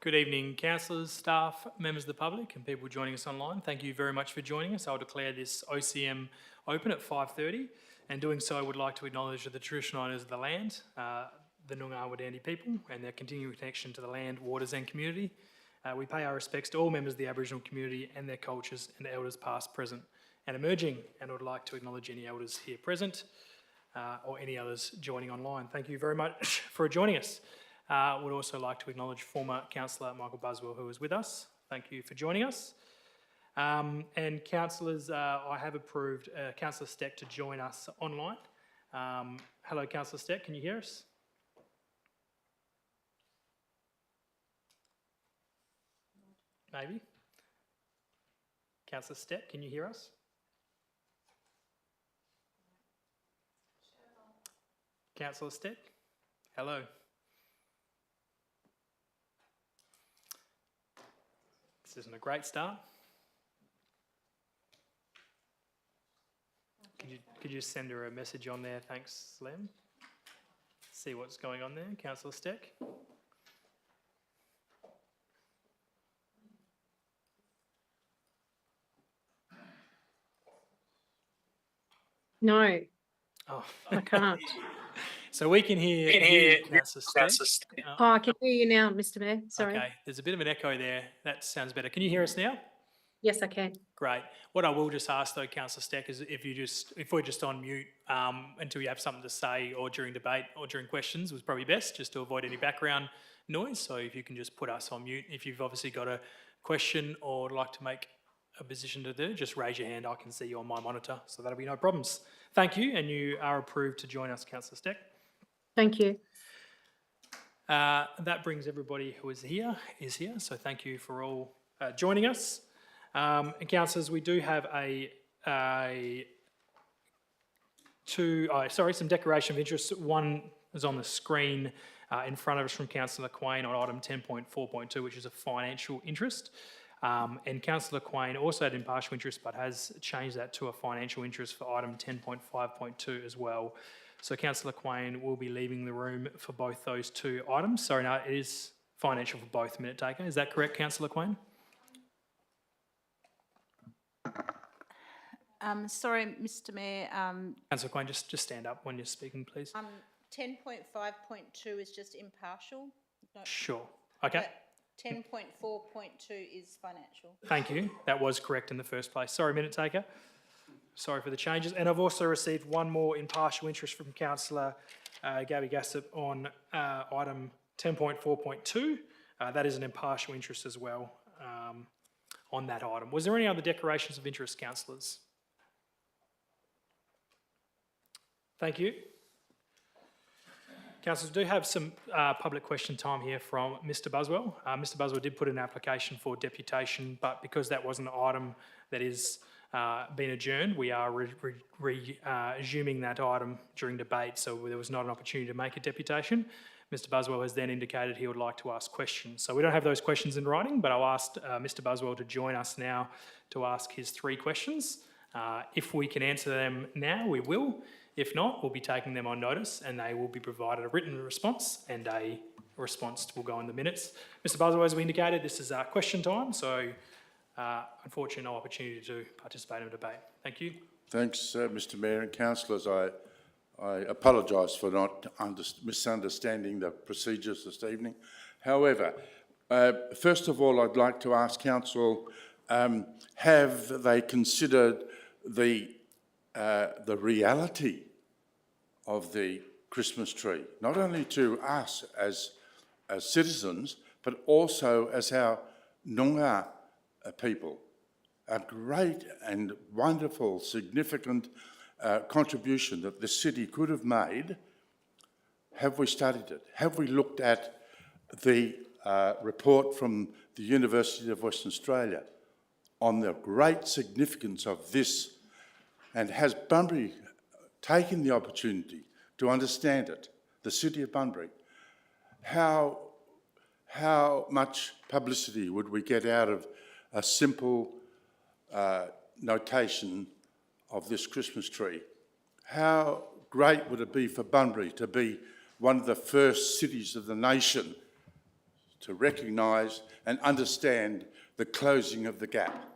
Good evening, councillors, staff, members of the public and people joining us online. Thank you very much for joining us. I'll declare this OCM open at 5:30, and doing so I would like to acknowledge the traditional owners of the land, the Noongar Wadandi people, and their continuing connection to the land, waters and community. We pay our respects to all members of the Aboriginal community and their cultures and elders past, present and emerging, and I would like to acknowledge any elders here present or any others joining online. Thank you very much for joining us. Would also like to acknowledge former councillor Michael Buswell, who is with us. Thank you for joining us. And councillors, I have approved Councillor Steck to join us online. Hello, Councillor Steck, can you hear us? Maybe. Councillor Steck, can you hear us? Councillor Steck, hello. This isn't a great start. Could you send her a message on there? Thanks, Lem. See what's going on there, Councillor Steck. No, Oh, I can't. so we can hear you, Councillor Steck. Oh, I can hear you now, Mr. Mayor. Sorry. Okay, there's a bit of an echo there. That sounds better. Can you hear us now? Yes, I can. Great. What I will just ask though, Councillor Steck, is if we're just on mute until you have something to say, or during debate or during questions, was probably best, just to avoid any background noise. So if you can just put us on mute. If you've obviously got a question or like to make a position to do, just raise your hand. I can see you on my monitor, so that'll be no problems. Thank you, and you are approved to join us, Councillor Steck. Thank you. That brings everybody who is here, so thank you for all joining us. And councillors, we do have some declaration of interest. One is on the screen in front of us from Councillor Quain on item 10.4.2, which is a financial interest. And Councillor Quain also had impartial interest, but has changed that to a financial interest for item 10.5.2 as well. So Councillor Quain will be leaving the room for both those two items. Sorry, no, it is financial for both, Minute Taker. Is that correct, Councillor Quain? Sorry, Mr. Mayor. Councillor Quain, just stand up when you're speaking, please. 10.5.2 is just impartial. No, Sure. Okay. 10.4.2 is financial. Thank you. That was correct in the first place. Sorry, Minute Taker. Sorry for the changes. And I've also received one more impartial interest from Councillor Gabby Gassett on item 10.4.2. That is an impartial interest as well on that item. Was there any other declarations of interest, councillors? Thank you. Councillors, we do have some public question time here from Mr Buswell. Mr Buswell did put an application for deputation, but because that wasn't an item that is been adjourned, we are resuming that item during debate, so there was not an opportunity to make a deputation. Mr Buswell has then indicated he would like to ask questions. So we don't have those questions in writing, but I'll ask Mr Buswell to join us now to ask his 3 questions. If we can answer them now, we will. If not, we'll be taking them on notice and they will be provided a written response, and a response will go in the minutes. Mr Buswell, as we indicated, this is question time, so unfortunately no opportunity to participate in a debate. Thank you. Thanks, Mr Mayor and councillors. I apologise for not misunderstanding the procedures this evening. However, first of all, I'd like to ask council, have they considered the reality of the Christmas tree, not only to us as citizens, but also as our Noongar people? A great and wonderful, significant contribution that the city could have made. Have we studied it? Have we looked at the report from the University of Western Australia on the great significance of this? And has Bunbury taken the opportunity to understand it, the city of Bunbury? How much publicity would we get out of a simple notation of this Christmas tree? How great would it be for Bunbury to be one of the first cities of the nation to recognise and understand the closing of the gap.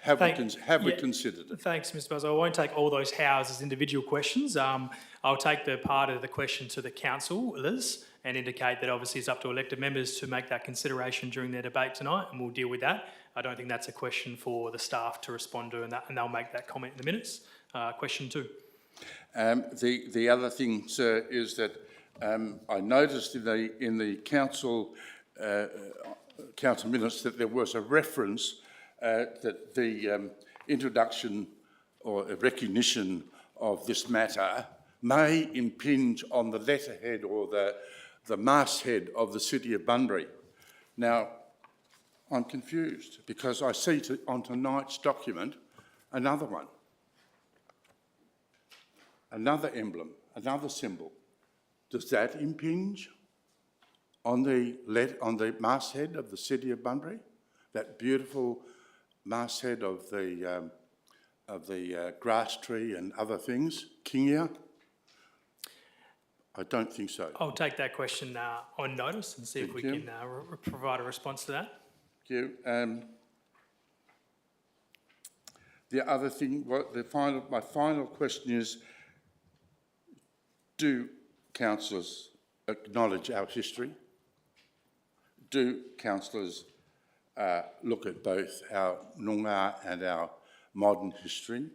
Have we Yeah. considered it? Thanks, Mr. Buzz. I won't take all those hows as individual questions. I'll take the part of the question to the councillors and indicate that obviously it's up to elected members to make that consideration during their debate tonight, and we'll deal with that. I don't think that's a question for the staff to respond to, and they'll make that comment in the minutes. Question 2. The other thing, sir, is that I noticed in the council minutes that there was a reference that the introduction or recognition of this matter may impinge on the letterhead or the masthead of the City of Bunbury. Now, I'm confused because I see on tonight's document another one, another emblem, another symbol. Does that impinge on the masthead of the City of Bunbury? That beautiful masthead of the grass tree and other things, Kingia? I don't think so. I'll take that question on notice and see if we Thank you. can provide a response to that. Thank you. The other thing, my final question is, do councillors acknowledge our history? Do councillors look at both our Noongar and our modern history?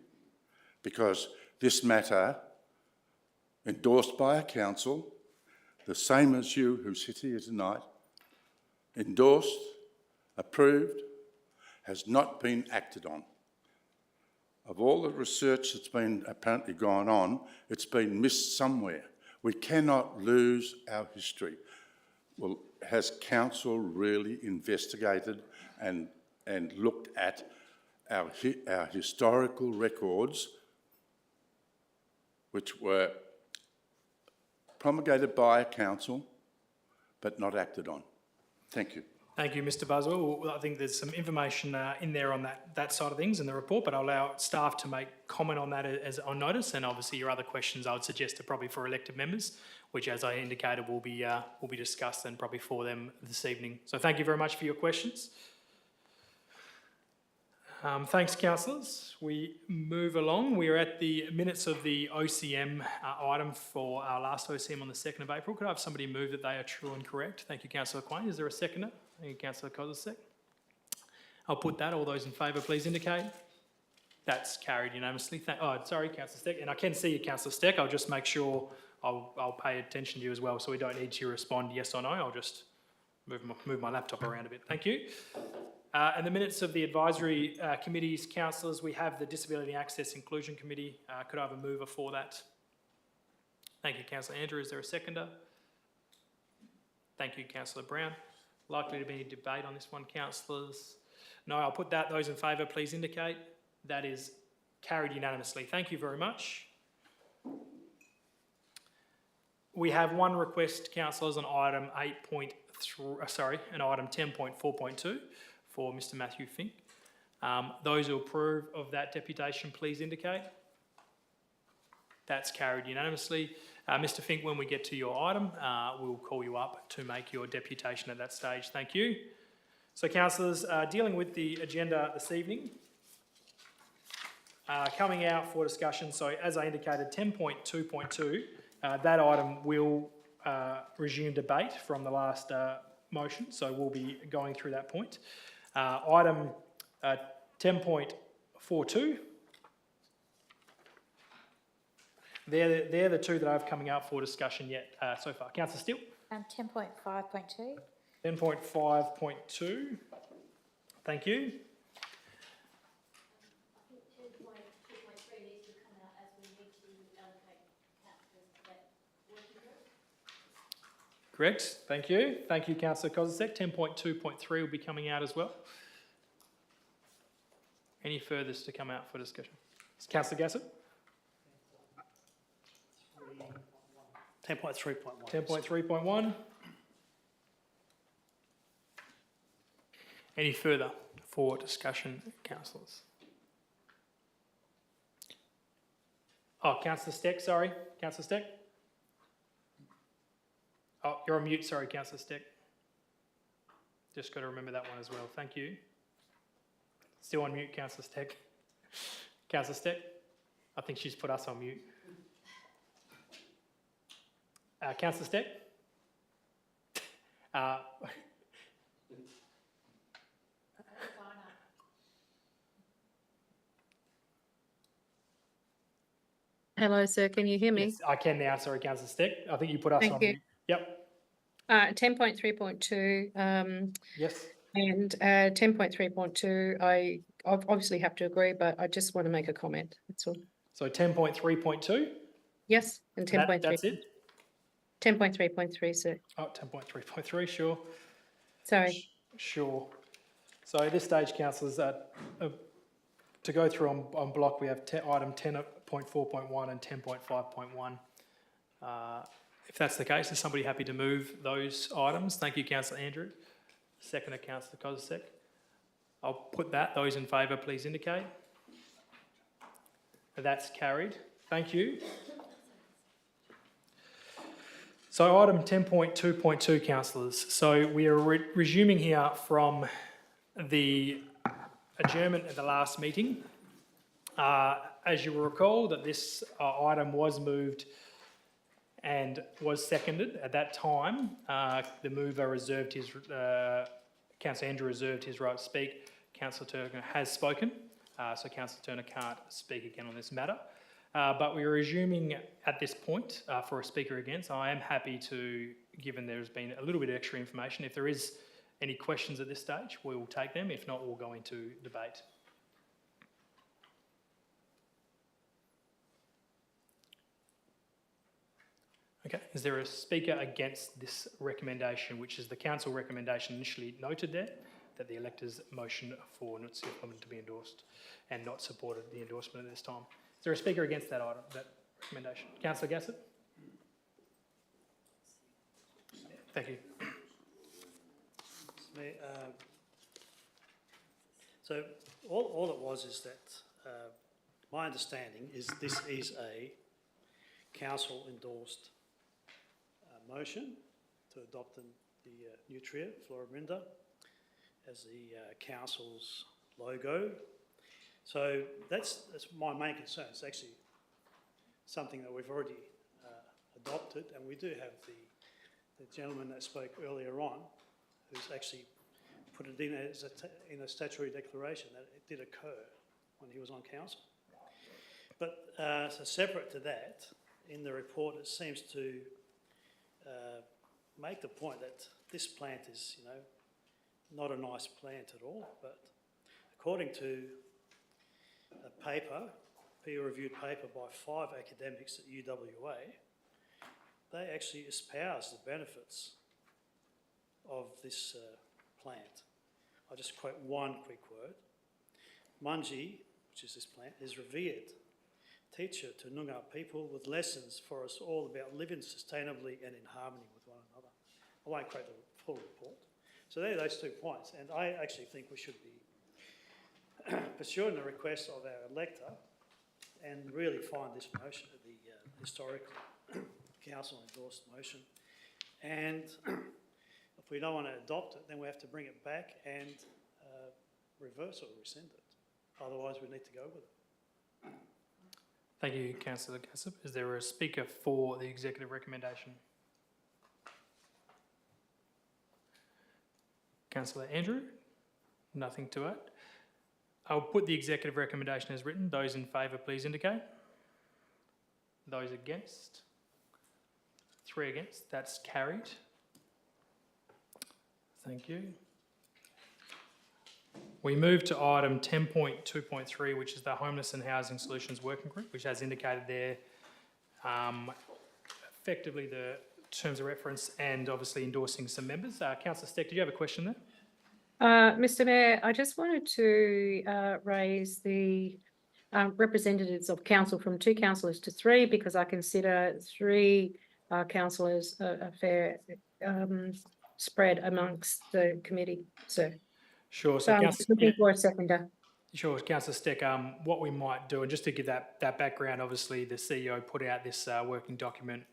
Because this matter, endorsed by a council, the same as you who sit here tonight, endorsed, approved, has not been acted on. Of all the research that's been apparently gone on, it's been missed somewhere. We cannot lose our history. Well, has council really investigated and looked at our historical records, which were promulgated by a council but not acted on? Thank you. Thank you, Mr. Buswell. Well, I think there's some information in there on that side of things in the report, but I'll allow staff to make comment on that as on notice, and obviously your other questions I would suggest are probably for elected members, which, as I indicated, will be discussed and probably for them this evening. So thank you very much for your questions. Thanks, councillors. We move along. We are at the minutes of the OCM item for our last OCM on the 2nd of April. Could I have somebody move that they are true and correct? Thank you, Councillor Quain. Is there a seconder? Thank you, Councillor Kozisek. I'll put that. All those in favour, please indicate. That's carried unanimously. Sorry, Councillor Steck. And I can see you, Councillor Steck. I'll just make sure I'll pay attention to you as well, so we don't need to respond yes or no. I'll just move my laptop around a bit. Thank you. And the minutes of the advisory committees, councillors, we have the Disability Access Inclusion Committee. Could I have a mover for that? Thank you, Councillor Andrew. Is there a seconder? Thank you, Councillor Brown. Likely to be any debate on this one, councillors? No, I'll put that. Those in favour, please indicate. That is carried unanimously. Thank you very much. We have one request, councillors, on item 10.4.2 for Mr. Matthew Fink. Those who approve of that deputation, please indicate. That's carried unanimously. Mr. Fink, when we get to your item, we'll call you up to make your deputation at that stage. Thank you. So, councillors, dealing with the agenda this evening, coming out for discussion, so as I indicated, 10.2.2, that item will resume debate from the last motion, so we'll be going through that point. Item 10.42, they're the two that I have coming out for discussion yet so far. Councillor Steele? 10.5.2. 10.5.2, thank you. Correct, thank you. Thank you, Councillor Kozisek. 10.2.3 will be coming out as well. Any furthers to come out for discussion? Councillor Gassett? 10.3.1. 10.3.1. Any further for discussion, councillors? Oh, Councillor Steck, sorry. Councillor Steck? Oh, you're on mute, sorry, Councillor Steck. Just got to remember that one as well. Thank you. Still on mute, Councillor Steck. Councillor Steck, I think she's put us on mute. Councillor Steck? Hello, sir. Can you hear me? Yes, I can now. Sorry, Councillor Steck. I think you put us Thank on you. mute. Yep. 10.3.2 Yes. and 10.3.2, I obviously have to agree, but I just want to make a comment. That's all. So 10.3.2. Yes, and 10.3. That's it. 10.3.3, sir. Oh, 10.3.3. Sure. Sorry. Sure. So at this stage, councillors, to go through on block, we have item 10.4.1 and 10.5.1. If that's the case, is somebody happy to move those items? Thank you, Councillor Andrew. Seconder, Councillor Kozisek. I'll put that. Those in favour, please indicate. That's carried. Thank you. So item 10.2.2, councillors. So we are resuming here from the adjournment at the last meeting. As you will recall, that this item was moved and was seconded. At that time, the mover reserved his, Councillor Andrew reserved his right to speak. Councillor Turner has spoken, so Councillor Turner can't speak again on this matter. But we're resuming at this point for a speaker against. I am happy to, given there's been a little bit of extra information, if there is any questions at this stage, we will take them. If not, we'll go into debate. Okay, is there a speaker against this recommendation, which is the council recommendation initially noted there, that the electors' motion for Nuncio Clement to be endorsed and not supported the endorsement at this time? Is there a speaker against that item, that recommendation? Councillor Gassett? Thank you. So all it was is that my understanding is this is a council endorsed motion to adopt the Nutria Florimunda as the council's logo. So that's my main concern. It's actually something that we've already adopted, and we do have the gentleman that spoke earlier on, who's actually put it in as in a statutory declaration that it did occur when he was on council. But so separate to that, in the report, it seems to make the point that this plant is, not a nice plant at all. But according to a paper, peer-reviewed paper by 5 academics at UWA, they actually espouse the benefits of this plant. I'll just quote one quick word. Mungi, which is this plant, is revered teacher to Noongar people with lessons for us all about living sustainably and in harmony with one another. I won't quote the full report. So there are those 2 points, and I actually think we should be pursuing the request of our elector and really find this motion, the historical council endorsed motion. And if we don't want to adopt it, then we have to bring it back and reverse or rescind it. Otherwise, we need to go with it. Thank you, Councillor Gassett. Is there a speaker for the executive recommendation? Councillor Andrew? Nothing to add. I'll put the executive recommendation as written. Those in favour, please indicate. Those against? 3 against. That's carried. Thank you. We move to item 10.2.3, which is the Homeless and Housing Solutions Working Group, which has indicated there effectively the terms of reference and obviously endorsing some members. Councillor Steck, did you have a question there? Mr. Mayor, I just wanted to raise the representatives of council from 2 councillors to 3, because I consider 3 councillors a fair spread amongst the committee, sir. Sure. So I'm just looking for a seconder. Sure, Councillor Steck, what we might do, and just to give that background, obviously the CEO put out this working document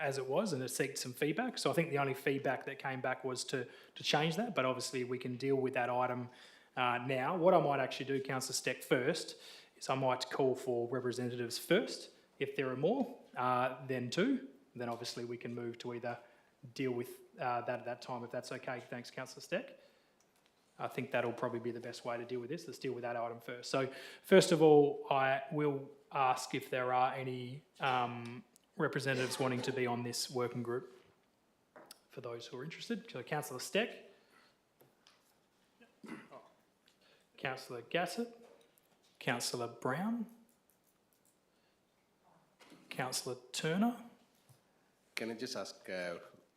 as it was, and it seeked some feedback. So I think the only feedback that came back was to change that, but obviously we can deal with that item now. What I might actually do, Councillor Steck, first, is I might call for representatives first. If there are more, then two. Then obviously we can move to either deal with that at that time, if that's okay. Thanks, Councillor Steck. I think that'll probably be the best way to deal with this. Let's deal with that item first. So first of all, I will ask if there are any representatives wanting to be on this working group for those who are interested. So Councillor Steck, Councillor Gassett, Councillor Brown, Councillor Turner. Can I just ask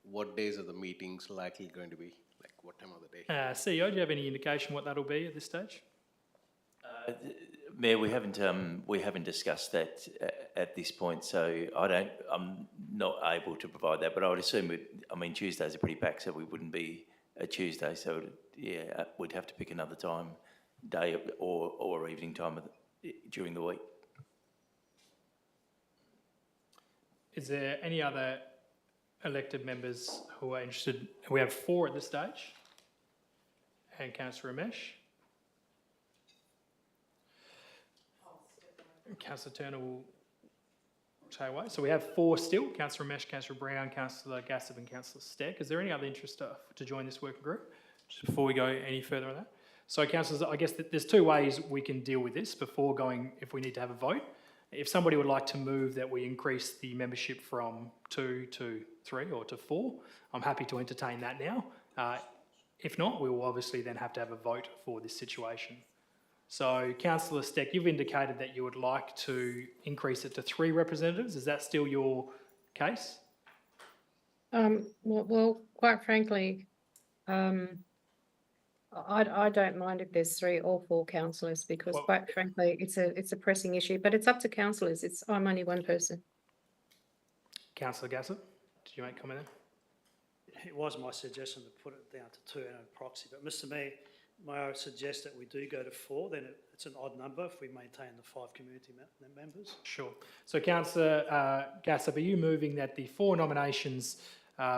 what days are the meetings likely going to be? Like what time of the day? CEO, do you have any indication what that'll be at this stage? Mayor, we haven't discussed that at this point, so I'm not able to provide that. But I would assume Tuesdays are pretty packed, so we wouldn't be a Tuesday. So yeah, we'd have to pick another time, day or evening time during the week. Is there any other elected members who are interested? We have 4 at this stage. And Councillor Ramesh. Councillor Turner will stay away. So we have 4 still. Councillor Ramesh, Councillor Brown, Councillor Gassett and Councillor Steck. Is there any other interest to join this working group? Just before we go any further on that. So councillors, I guess there's 2 ways we can deal with this before going, if we need to have a vote. If somebody would like to move that we increase the membership from 2 to 3 or to 4, I'm happy to entertain that now. If not, we will obviously then have to have a vote for this situation. So, Councillor Steck, you've indicated that you would like to increase it to 3 representatives. Is that still your case? Well, quite frankly, I don't mind if there's 3 or 4 councillors because Well- quite frankly, it's a pressing issue, but it's up to councillors. I'm only one person. Councillor Gassett, did you make a comment there? It was my suggestion to put it down to 2 and a proxy, but Mr Mayor, may I suggest that we do go to 4, then it's an odd number if we maintain the 5 community members. Sure. So, Councillor Gassett, are you moving that the 4 nominations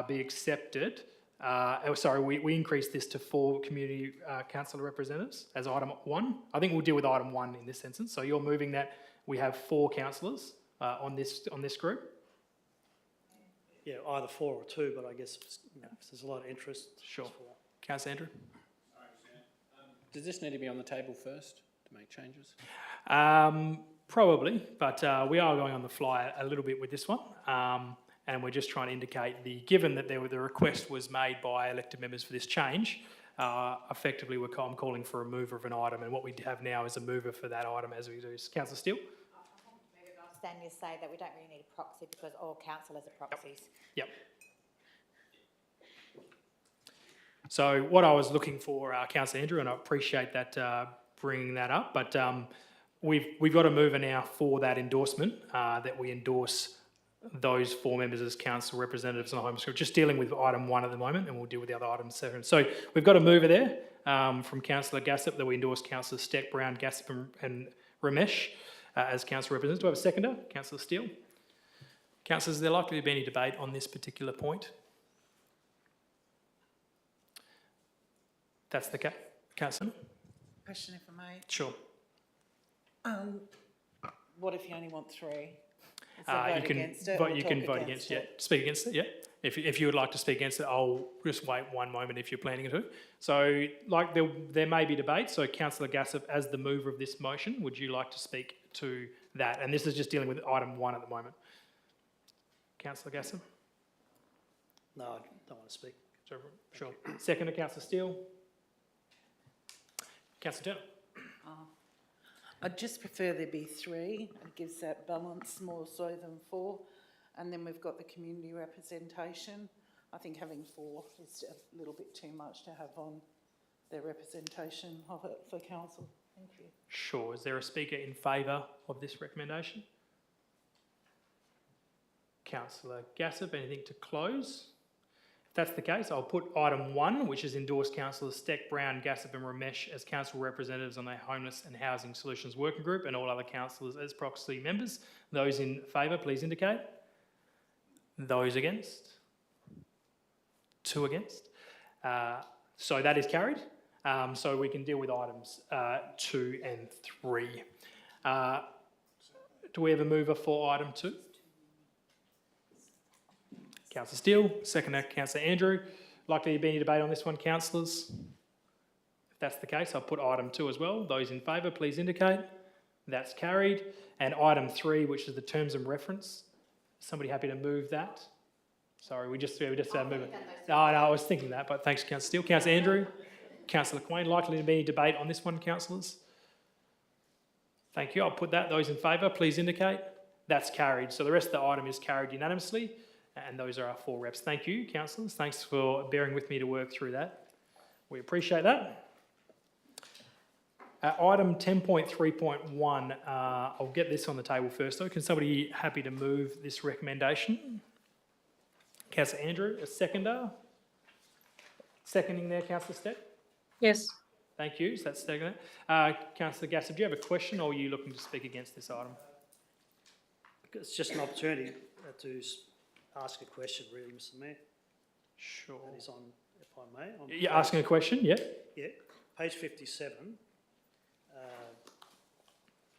be accepted? We increase this to 4 community councillor representatives as item 1. I think we'll deal with item 1 in this instance. So, you're moving that we have 4 councillors on this group. Yeah, either 4 or 2, but I guess if there's a lot of interest. it's Sure. 4. Councillor Andrew? Does this need to be on the table first to make changes? Probably, but we are going on the fly a little bit with this one. And we're just trying to indicate given that the request was made by elected members for this change, effectively I'm calling for a mover of an item, and what we have now is a mover for that item as we do. Councillor Steele? I understand you say that we don't really need a proxy because all councillors are proxies. Yep. So what I was looking for, Councillor Andrew, and I appreciate that bringing that up, but we've got a mover now for that endorsement, that we endorse those 4 members as council representatives on the Home School. Just dealing with item 1 at the moment, and we'll deal with the other items second. So we've got a mover there from Councillor Gassett that we endorse Councillor Steck, Brown, Gassett and Ramesh as council representatives. Do I have a seconder? Councillor Steele. Councillors, is there likely to be any debate on this particular point? That's the case. Councillor? Question if I may. Sure. What if you only want 3? Is You there a vote can against it vote. or You talk can vote against. Yeah, speak against it. Yeah. If you would like to speak against it, I'll just wait one moment if you're planning to. So, there may be debate. So, Councillor Gassett, as the mover of this motion, would you like to speak to that? And this is just dealing with item 1 at the moment. Councillor Gassett. No, I don't want to speak. Sure. Seconder, Councillor Steele. Councillor Turner. I'd just prefer there be 3. It gives that balance more so than 4. And then we've got the community representation. I think having 4 is a little bit too much to have on their representation of it for council. Thank you. Sure. Is there a speaker in favour of this recommendation? Councillor Gassett, anything to close? If that's the case, I'll put item 1, which is endorse councillors Steck, Brown, Gassip and Ramesh as council representatives on the Homeless and Housing Solutions Working Group and all other councillors as proxy members. Those in favour, please indicate. Those against? 2 against. So that is carried. So we can deal with items 2 and 3. Do we have a mover for item 2? Councillor Steele, seconder Councillor Andrew. Likely to be any debate on this one, councillors? If that's the case, I'll put item 2 as well. Those in favour, please indicate. That's carried. And item 3, which is the terms and reference. Somebody happy to move that? Sorry, we just move it. No, I was thinking that, but thanks, Councillor Steele. Councillor Andrew, Councillor Quain, likely to be any debate on this one, councillors? Thank you. I'll put that. Those in favour, please indicate. That's carried. So the rest of the item is carried unanimously, and those are our 4 reps. Thank you, councillors. Thanks for bearing with me to work through that. We appreciate that. Item 10.3.1, I'll get this on the table first though. Can somebody happy to move this recommendation? Councillor Andrew, a seconder. Seconding there, Councillor Steck? Yes. Thank you. So that's second. Councillor Gassip, do you have a question or are you looking to speak against this item? It's just an opportunity to ask a question, really, Mr Mayor. Sure. That is on, if I may. On You're asking a question, yeah? Yeah, page 57.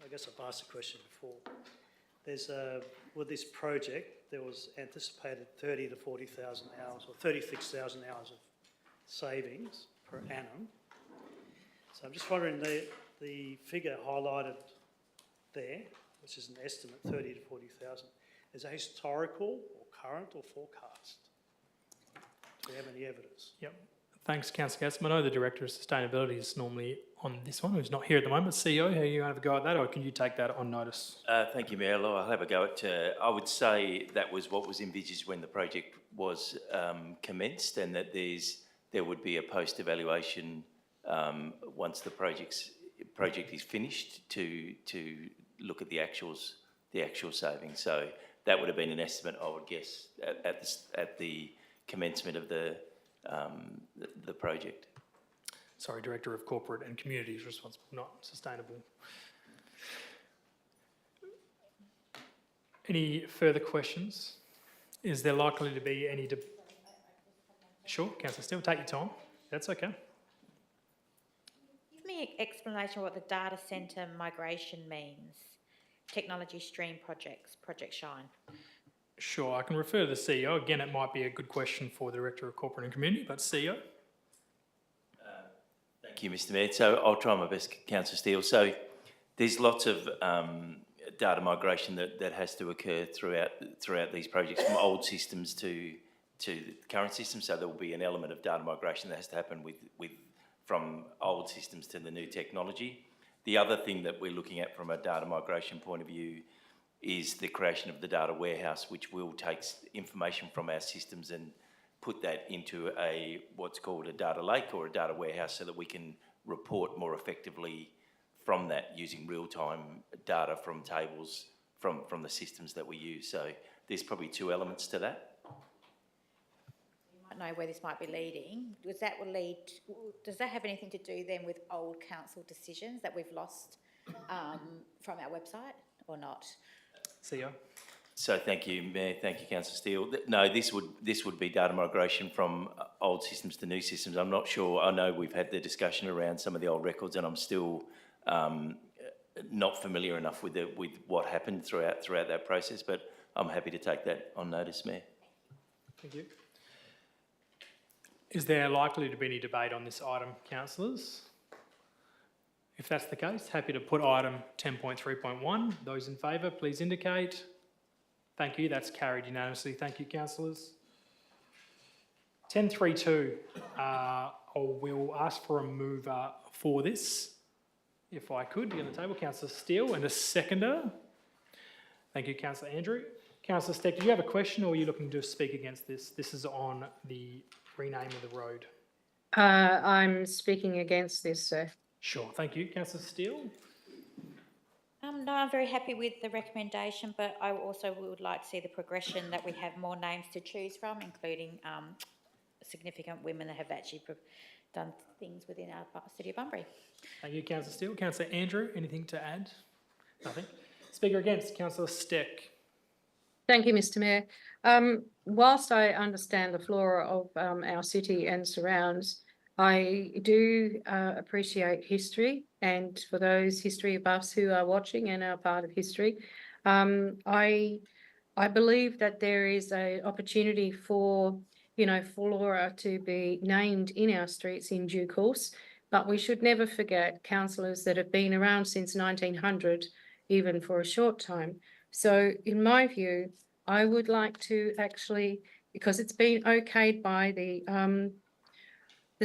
I guess I've asked the question before. There's with this project, there was anticipated 30 to 40,000 hours or 36,000 hours of savings per annum. So I'm just wondering, the figure highlighted there, which is an estimate, 30 to 40,000, is that historical or current or forecast? Do we have any evidence? Yep. Thanks, Councillor Gassip. I know the Director of Sustainability is normally on this one, who's not here at the moment. CEO, how are you going to have a go at that, or can you take that on notice? Thank you, Mayor. I'll have a go at. I would say that was what was envisaged when the project was commenced, and that there would be a post-evaluation once the project is finished to look at the actual savings. So that would have been an estimate, I would guess, at the commencement of the project. Sorry, Director of Corporate and Communities responsible, not sustainable. Any further questions? Is there likely to be any Sure, Councillor Steele, take your time. That's okay. Give me an explanation of what the data centre migration means. Technology stream projects, Project Shine. Sure, I can refer to the CEO. Again, it might be a good question for the Director of Corporate and Community, but CEO? Thank you, Mr Mayor. So I'll try my best, Councillor Steele. So there's lots of data migration that has to occur throughout these projects, from old systems to the current systems. So there will be an element of data migration that has to happen from old systems to the new technology. The other thing that we're looking at from a data migration point of view is the creation of the data warehouse, which will take information from our systems and put that into what's called a data lake or a data warehouse, so that we can report more effectively from that using real-time data from tables from the systems that we use. So there's probably 2 elements to that. You might know where this might be leading. Does that have anything to do then with old council decisions that we've lost from our website or not? CEO? So thank you, Mayor. Thank you, Councillor Steele. No, this would be data migration from old systems to new systems. I'm not sure. I know we've had the discussion around some of the old records, and I'm still not familiar enough with what happened throughout that process. But I'm happy to take that on notice, Mayor. Thank you. Is there likely to be any debate on this item, councillors? If that's the case, happy to put item 10.3.1. Those in favour, please indicate. Thank you. That's carried unanimously. Thank you, councillors. 10.3.2. I will ask for a mover for this, if I could, be on the table. Councillor Steele, and a seconder. Thank you, Councillor Andrew. Councillor Steck, do you have a question, or are you looking to speak against this? This is on the rename of the road. I'm speaking against this, sir. Sure. Thank you. Councillor Steele? No, I'm very happy with the recommendation, but I also would like to see the progression, that we have more names to choose from, including significant women that have actually done things within our city of Bunbury. Thank you, Councillor Steele. Councillor Andrew, anything to add? Nothing. Speaker against, Councillor Steck. Thank you, Mr Mayor. Whilst I understand the flora of our city and surrounds, I do appreciate history, and for those history buffs who are watching and are part of history, I believe that there is an opportunity for, you know, flora to be named in our streets in due course, but we should never forget councillors that have been around since 1900, even for a short time. So in my view, I would like to actually, because it's been okayed by the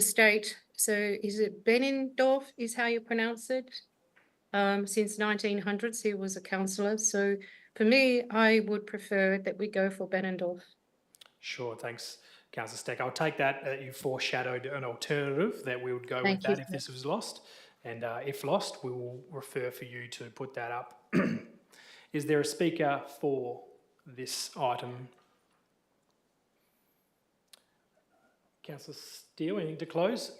state, so is it Benindorf is how you pronounce it? Since 1900s, he was a councillor. So for me, I would prefer that we go for Benindorf. Sure, thanks, Councillor Steck. I'll take that you foreshadowed an alternative that we would go Thank with you, that if sir. this was lost. And if lost, we will refer for you to put that up. Is there a speaker for this item? Councillor Steele, anything to close?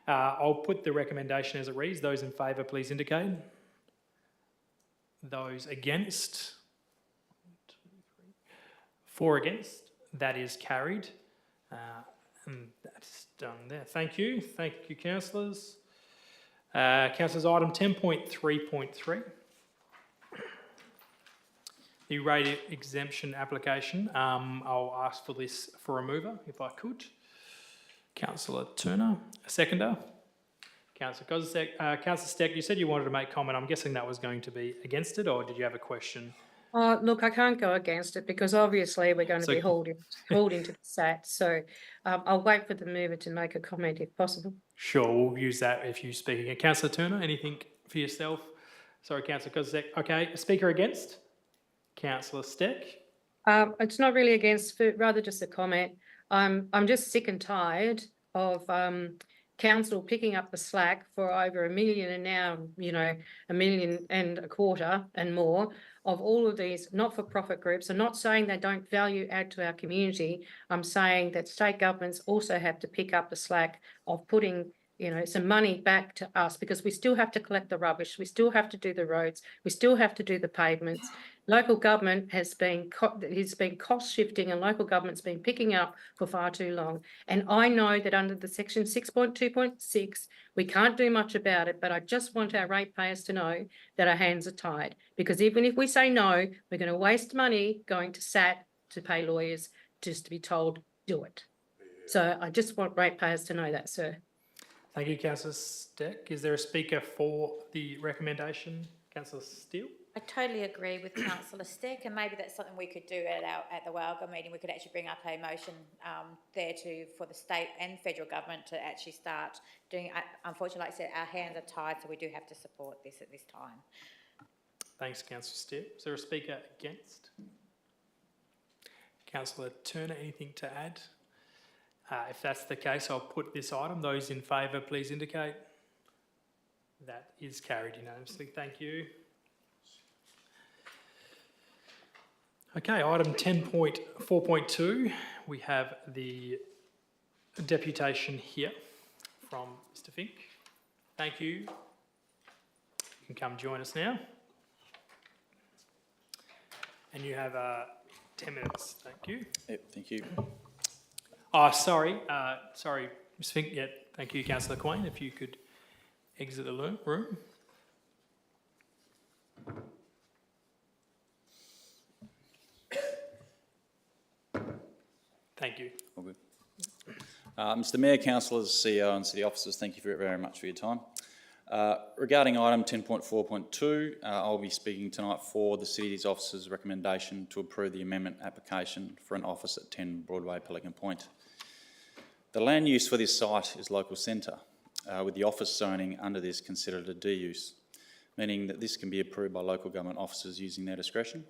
I'll put the recommendation as it reads. Those in favour, please indicate. Those against? 4 against. That is carried. And that's done there. Thank you. Thank you, councillors. Councillors, item 10.3.3. The rate exemption application. I'll ask for this for remover, if I could. Councillor Turner, a seconder. Councillor Steck, you said you wanted to make comment. I'm guessing that was going to be against it, or did you have a question? Look, I can't go against it because obviously we're going to So- be hauled into the SAT. So I'll wait for the mover to make a comment if possible. Sure, we'll use that if you speak again. Councillor Turner, anything for yourself? Sorry, Councillor Steck. Okay, a speaker against? Councillor Steck. It's not really against, but rather just a comment. I'm just sick and tired of council picking up the slack for over $1 million and now, you know, $1.25 million and more of all of these not-for-profit groups. I'm not saying they don't value add to our community. I'm saying that state governments also have to pick up the slack of putting, you know, some money back to us, because we still have to collect the rubbish. We still have to do the roads. We still have to do the pavements. Local government has been cost shifting, and local government's been picking up for far too long. And I know that under the section 6.2.6, we can't do much about it, but I just want our ratepayers to know that our hands are tied. Because even if we say no, we're going to waste money going to SAT to pay lawyers just to be told, do it. So I just want ratepayers to know that, sir. Thank you, Councillor Steck. Is there a speaker for the recommendation? Councillor Steele? I totally agree with Councillor Steck, and maybe that's something we could do at the WALGA meeting. We could actually bring up a motion there for the state and federal government to actually start doing. Unfortunately, like I said, our hands are tied, so we do have to support this at this time. Thanks, Councillor Steele. Is there a speaker against? Councillor Turner, anything to add? If that's the case, I'll put this item. Those in favour, please indicate. That is carried unanimously. Thank you. Okay, item 10.4.2, we have the deputation here from Mr. Fink. Thank you. You can come join us now. And you have 10 minutes. Thank you. Yep, thank you. Oh, sorry, Ms. Fink. Yeah, thank you, Councillor Quain. If you could exit the room. Thank you. All good. Mr Mayor, councillors, CEO and city officers, thank you very much for your time. Regarding item 10.4.2, I'll be speaking tonight for the city's officers' recommendation to approve the amendment application for an office at 10 Broadway, Pelican Point. The land use for this site is local centre, with the office zoning under this considered a D use, meaning that this can be approved by local government officers using their discretion.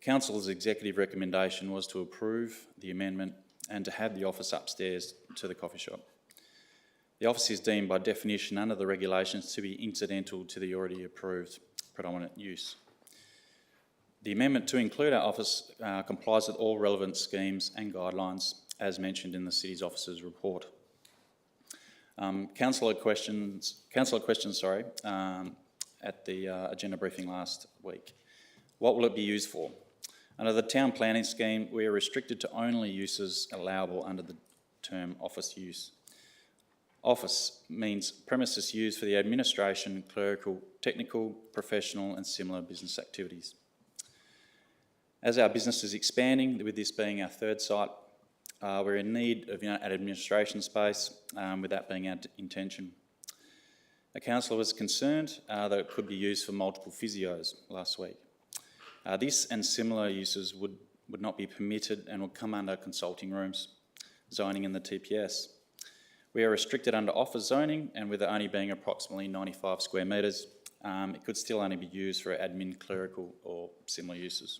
Council's executive recommendation was to approve the amendment and to have the office upstairs to the coffee shop. The office is deemed by definition under the regulations to be incidental to the already approved predominant use. The amendment to include our office complies with all relevant schemes and guidelines as mentioned in the City's Officers' report. Councillor questions, at the agenda briefing last week. What will it be used for? Under the town planning scheme, we are restricted to only uses allowable under the term office use. Office means premises used for the administration, clerical, technical, professional and similar business activities. As our business is expanding, with this being our third site, we're in need of an administration space, with that being our intention. A councillor was concerned that it could be used for multiple physios last week. This and similar uses would not be permitted and would come under consulting rooms, zoning in the TPS. We are restricted under office zoning, and with it only being approximately 95 square metres, it could still only be used for admin, clerical or similar uses.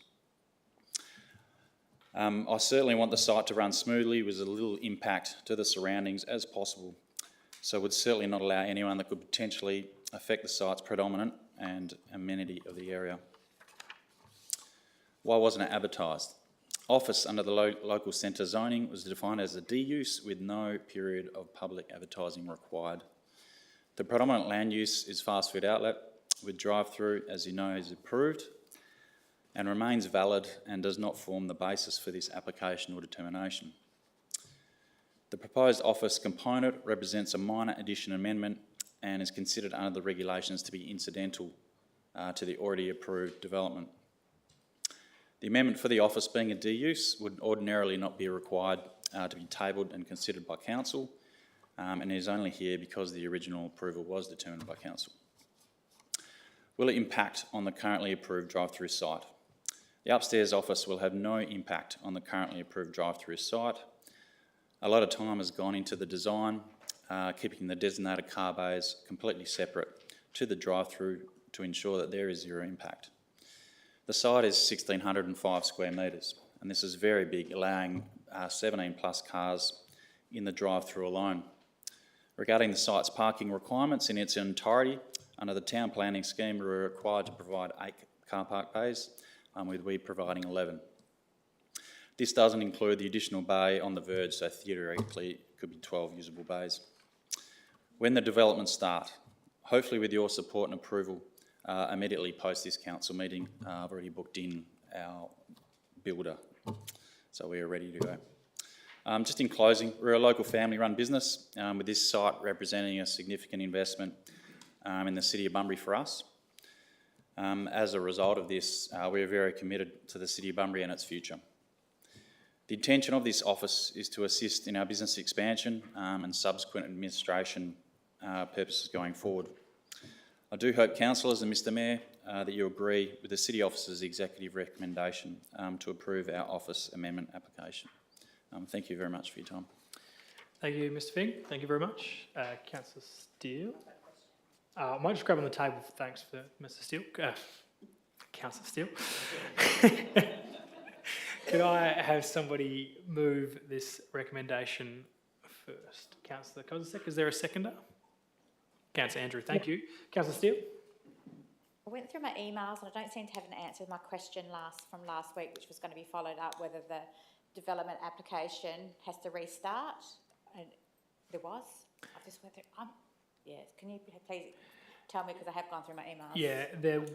I certainly want the site to run smoothly with as little impact to the surroundings as possible, so would certainly not allow anyone that could potentially affect the site's predominant and amenity of the area. Why wasn't it advertised? Office under the local centre zoning was defined as a D use with no period of public advertising required. The predominant land use is fast food outlet with drive-through, as you know, is approved and remains valid and does not form the basis for this application or determination. The proposed office component represents a minor addition amendment and is considered under the regulations to be incidental to the already approved development. The amendment for the office being a D use would ordinarily not be required to be tabled and considered by council, and is only here because the original approval was determined by council. Will it impact on the currently approved drive-through site? The upstairs office will have no impact on the currently approved drive-through site. A lot of time has gone into the design, keeping the designated car bays completely separate to the drive-through to ensure that there is zero impact. The site is 1,605 square metres, and this is very big, allowing 17 plus cars in the drive-through alone. Regarding the site's parking requirements in its entirety, under the town planning scheme, we're required to provide 8 car park bays, with we providing 11. This doesn't include the additional bay on the verge, so theoretically it could be 12 usable bays. When the development start, hopefully with your support and approval, immediately post this council meeting, I've already booked in our builder, so we are ready to go. Just in closing, we're a local family-run business, with this site representing a significant investment in the City of Bunbury for us. As a result of this, we are very committed to the City of Bunbury and its future. The intention of this office is to assist in our business expansion and subsequent administration purposes going forward. I do hope, councillors and Mr Mayor, that you agree with the City Officer's executive recommendation to approve our office amendment application. Thank you very much for your time. Thank you, Mr Fink. Thank you very much. Councillor Steele. I might just grab on the table, thanks for Mr Steele. Councillor Steele. Could I have somebody move this recommendation first? Councillor Kozisek, is there a seconder? Councillor Andrew, thank you. Councillor Steele? I went through my emails and I don't seem to have an answer to my question from last week, which was going to be followed up, whether the development application has to restart. And there was. I just went through. Yes, can you please tell me, because I have gone through my emails. Yeah,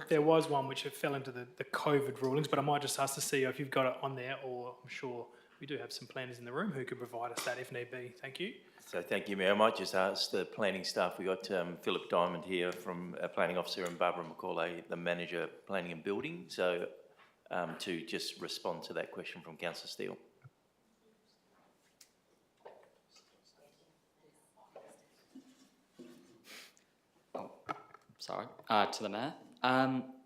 there was one which fell into the COVID rulings, but I might just ask the CEO if you've got it on there, or I'm sure we do have some planners in the room who could provide us that if need be. Thank you. So thank you, Mayor. I might just ask the planning staff. We got Philip Diamond here from a planning officer and Barbara McCauley, the manager planning and building. So to just respond to that question from Councillor Steele. Sorry, to the Mayor.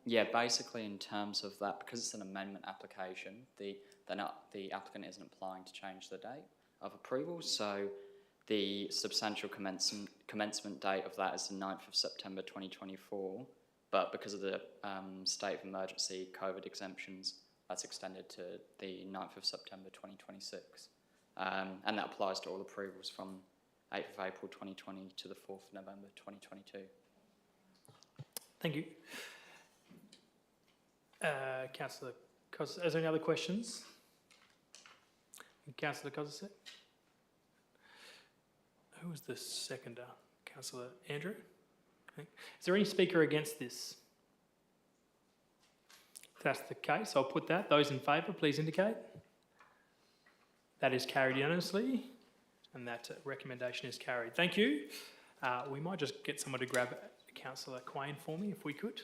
Yeah, basically in terms of that, because it's an amendment application, the applicant isn't applying to change the date of approval, so the substantial commencement date of that is the 9th of September 2024, but because of the state of emergency COVID exemptions, that's extended to the 9th of September 2026. And that applies to all approvals from 8th of April 2020 to the 4th of November 2022. Thank you. Councillor Cos, is there any other questions? Councillor Kozisek? Who was the seconder? Councillor Andrew? Okay. Is there any speaker against this? If that's the case, I'll put that. Those in favour, please indicate. That is carried unanimously, and that recommendation is carried. Thank you. We might just get someone to grab Councillor Quain for me, if we could.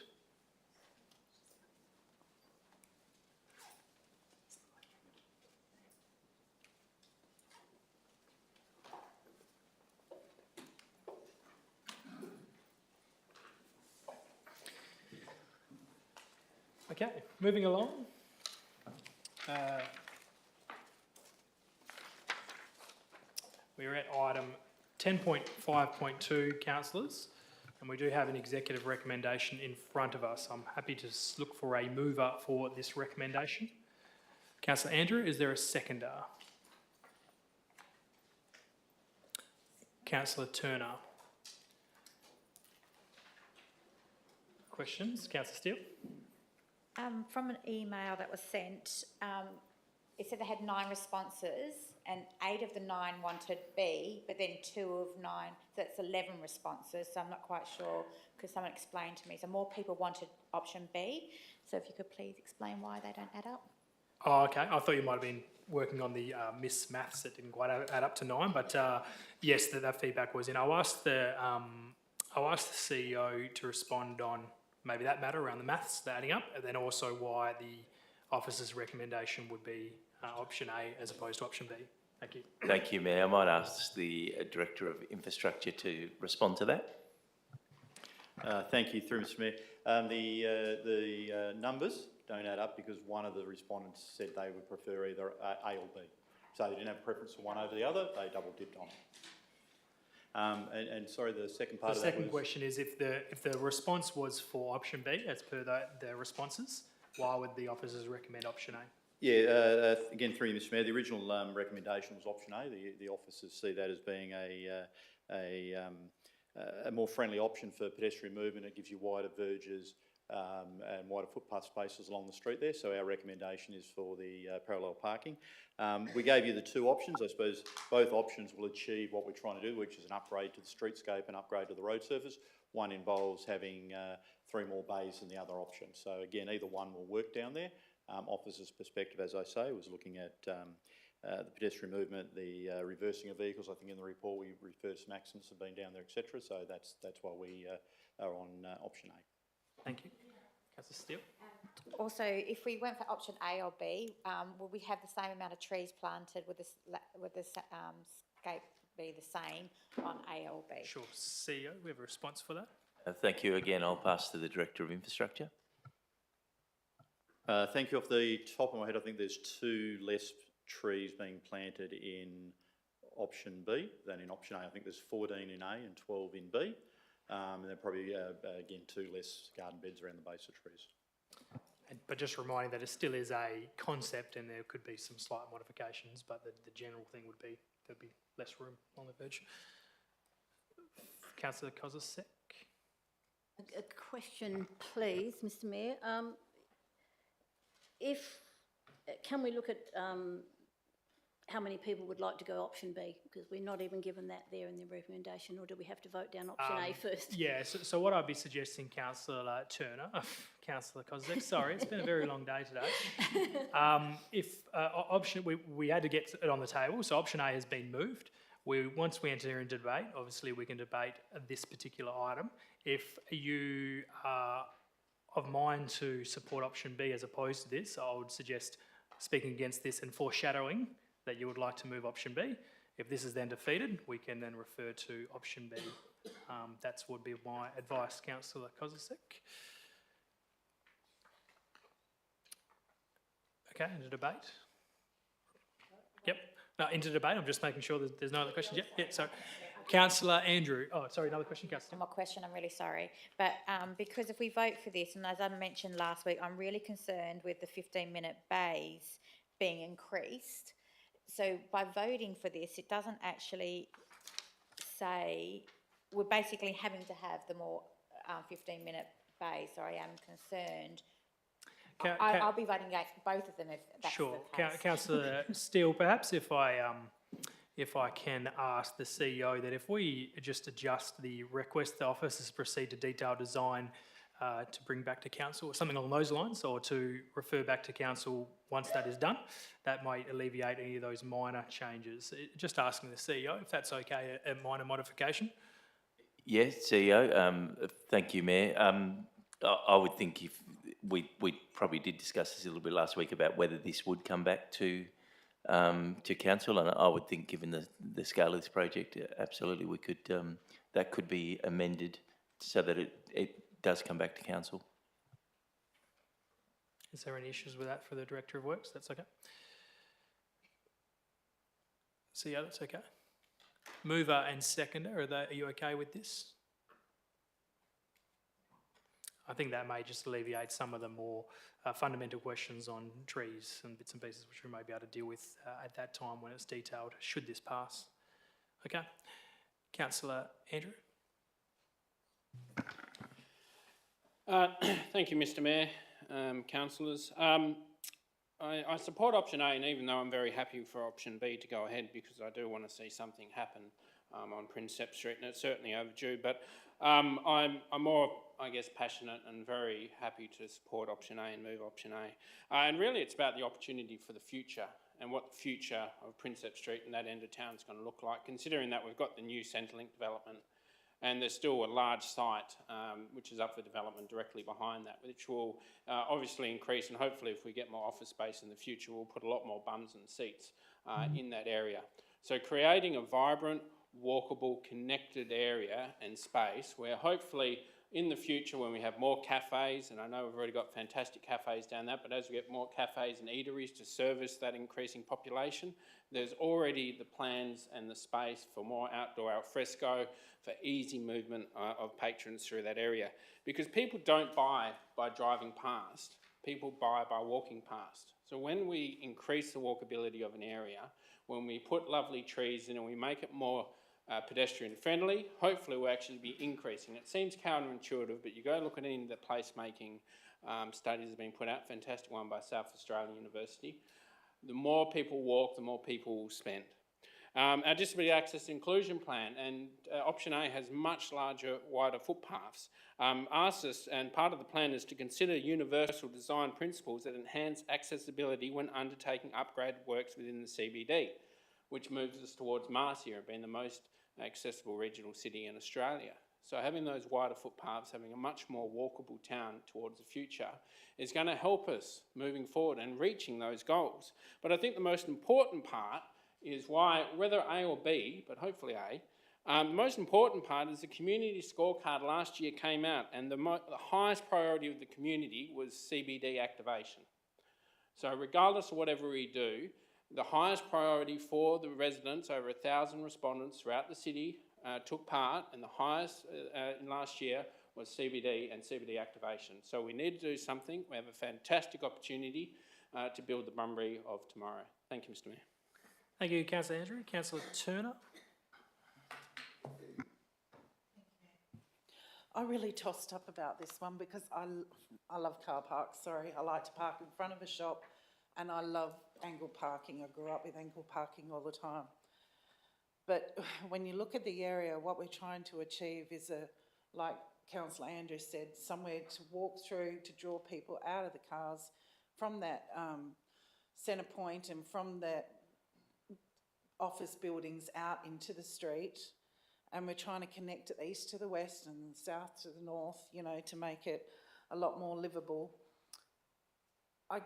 Okay, moving along. We're at item 10.5.2, councillors, and we do have an executive recommendation in front of us. I'm happy to look for a mover for this recommendation. Councillor Andrew, is there a seconder? Councillor Turner. Questions? Councillor Steele? From an email that was sent, it said they had 9 responses and 8 of the 9 wanted B, but then 2 of 9, so that's 11 responses. So I'm not quite sure, because someone explained to me. So more people wanted option B. So if you could please explain why they don't add up. Oh, okay. I thought you might have been working on the Miss Maths that didn't quite add up to 9, but yes, that feedback was in. I'll ask the CEO to respond on maybe that matter around the maths, the adding up, and then also why the officer's recommendation would be option A as opposed to option B. Thank you. Thank you, Mayor. I might ask the Director of Infrastructure to respond to that. Thank you, through Mr Mayor. The numbers don't add up because one of the respondents said they would prefer either A or B. So they didn't have preference for one over the other, they double dipped on it. And sorry, the second part The of that was... second question is if the response was for option B, as per the responses, why would the officers recommend option A? Yeah, again, through you, Mr Mayor, the original recommendation was option A. The officers see that as being a more friendly option for pedestrian movement. It gives you wider verges and wider footpath spaces along the street there. So our recommendation is for the parallel parking. We gave you the 2 options. I suppose both options will achieve what we're trying to do, which is an upgrade to the streetscape and upgrade to the road surface. One involves having 3 more bays than the other option. So again, either one will work down there. Officers' perspective, as I say, was looking at the pedestrian movement, the reversing of vehicles. I think in the report we referred some accidents have been down there, etc. So that's why we are on option A. Thank you. Councillor Steele? Also, if we went for option A or B, will we have the same amount of trees planted? Would the scape be the same on A or B? Sure. CEO, we have a response for that? Thank you again. I'll pass to the Director of Infrastructure. Thank you. Off the top of my head, I think there's 2 less trees being planted in option B than in option A. I think there's 14 in A and 12 in B. And then probably, again, 2 less garden beds around the base of trees. But just reminding that it still is a concept and there could be some slight modifications, but the general thing would be there'd be less room on the verge. Councillor Kozisek? A question, please, Mr Mayor. Can we look at how many people would like to go option B? Because we're not even given that there in the recommendation, or do we have to vote down option A first? Yeah, so what I'd be suggesting, Councillor Turner, Councillor Kozisek, sorry, it's been a very long day today. We had to get it on the table, so option A has been moved. Once we enter into debate, obviously we can debate this particular item. If you are of mind to support option B as opposed to this, I would suggest speaking against this and foreshadowing that you would like to move option B. If this is then defeated, we can then refer to option B. That would be my advice, Councillor Kozisek. Okay, into debate. Yep. No, into debate. I'm just making sure that there's no other questions yet. Yeah, so Councillor Andrew. Oh, sorry, another question, Councillor. My question, I'm really sorry. But because if we vote for this, and as I mentioned last week, I'm really concerned with the 15-minute bays being increased. So by voting for this, it doesn't actually say we're basically having to have the more 15-minute bays. So I am concerned. I'll be voting against both of them if that's Sure. the case. Councillor Steele, perhaps if I can ask the CEO that if we just adjust the request the officers proceed to detailed design to bring back to council, or something along those lines, or to refer back to council once that is done, that might alleviate any of those minor changes. Just asking the CEO if that's okay, a minor modification. Yeah, CEO, thank you, Mayor. I would think if we probably did discuss this a little bit last week about whether this would come back to council, and I would think, given the scale of this project, absolutely we could that could be amended so that it does come back to council. Is there any issues with that for the Director of Works? That's okay. CEO, that's okay. Mover and seconder, are you okay with this? I think that may just alleviate some of the more fundamental questions on trees and bits and pieces which we may be able to deal with at that time when it's detailed, should this pass. Okay. Councillor Andrew. Thank you, Mr Mayor, councillors. I support option A, and even though I'm very happy for option B to go ahead, because I do want to see something happen on Prinsep Street, and it's certainly overdue, but I'm more, I guess, passionate and very happy to support option A and move option A. And really it's about the opportunity for the future and what the future of Prinsep Street and that end of town is going to look like, considering that we've got the new Centrelink development and there's still a large site which is up for development directly behind that, which will obviously increase, and hopefully if we get more office space in the future, we'll put a lot more bums and seats in that area. So creating a vibrant, walkable, connected area and space where hopefully in the future when we have more cafes, and I know we've already got fantastic cafes down that, but as we get more cafes and eateries to service that increasing population, there's already the plans and the space for more outdoor alfresco, for easy movement of patrons through that area. Because people don't buy by driving past, people buy by walking past. So when we increase the walkability of an area, when we put lovely trees in and we make it more pedestrian friendly, hopefully we'll actually be increasing. It seems counterintuitive, but you go look at any of the placemaking studies that have been put out, fantastic one by South Australian University. The more people walk, the more people will spend. Our Disability Access Inclusion Plan, and option A has much larger, wider footpaths. Asks us, and part of the plan is to consider universal design principles that enhance accessibility when undertaking upgrade works within the CBD, which moves us towards Marcia being the most accessible regional city in Australia. So having those wider footpaths, having a much more walkable town towards the future is going to help us moving forward and reaching those goals. But I think the most important part is why, whether A or B, but hopefully A, the most important part is the community scorecard last year came out, and the highest priority of the community was CBD activation. So regardless of whatever we do, the highest priority for the residents, over 1,000 respondents throughout the city took part, and the highest in last year was CBD and CBD activation. So we need to do something. We have a fantastic opportunity to build the Bunbury of tomorrow. Thank you, Mr Mayor. Thank you, Councillor Andrew. Councillor Turner. I really tossed up about this one because I love car parks, sorry. I like to park in front of a shop and I love angle parking. I grew up with angle parking all the time. But when you look at the area, what we're trying to achieve is, like Councillor Andrew said, somewhere to walk through to draw people out of the cars from that centre point and from that office buildings out into the street. And we're trying to connect it east to the west and south to the north, you know, to make it a lot more livable. I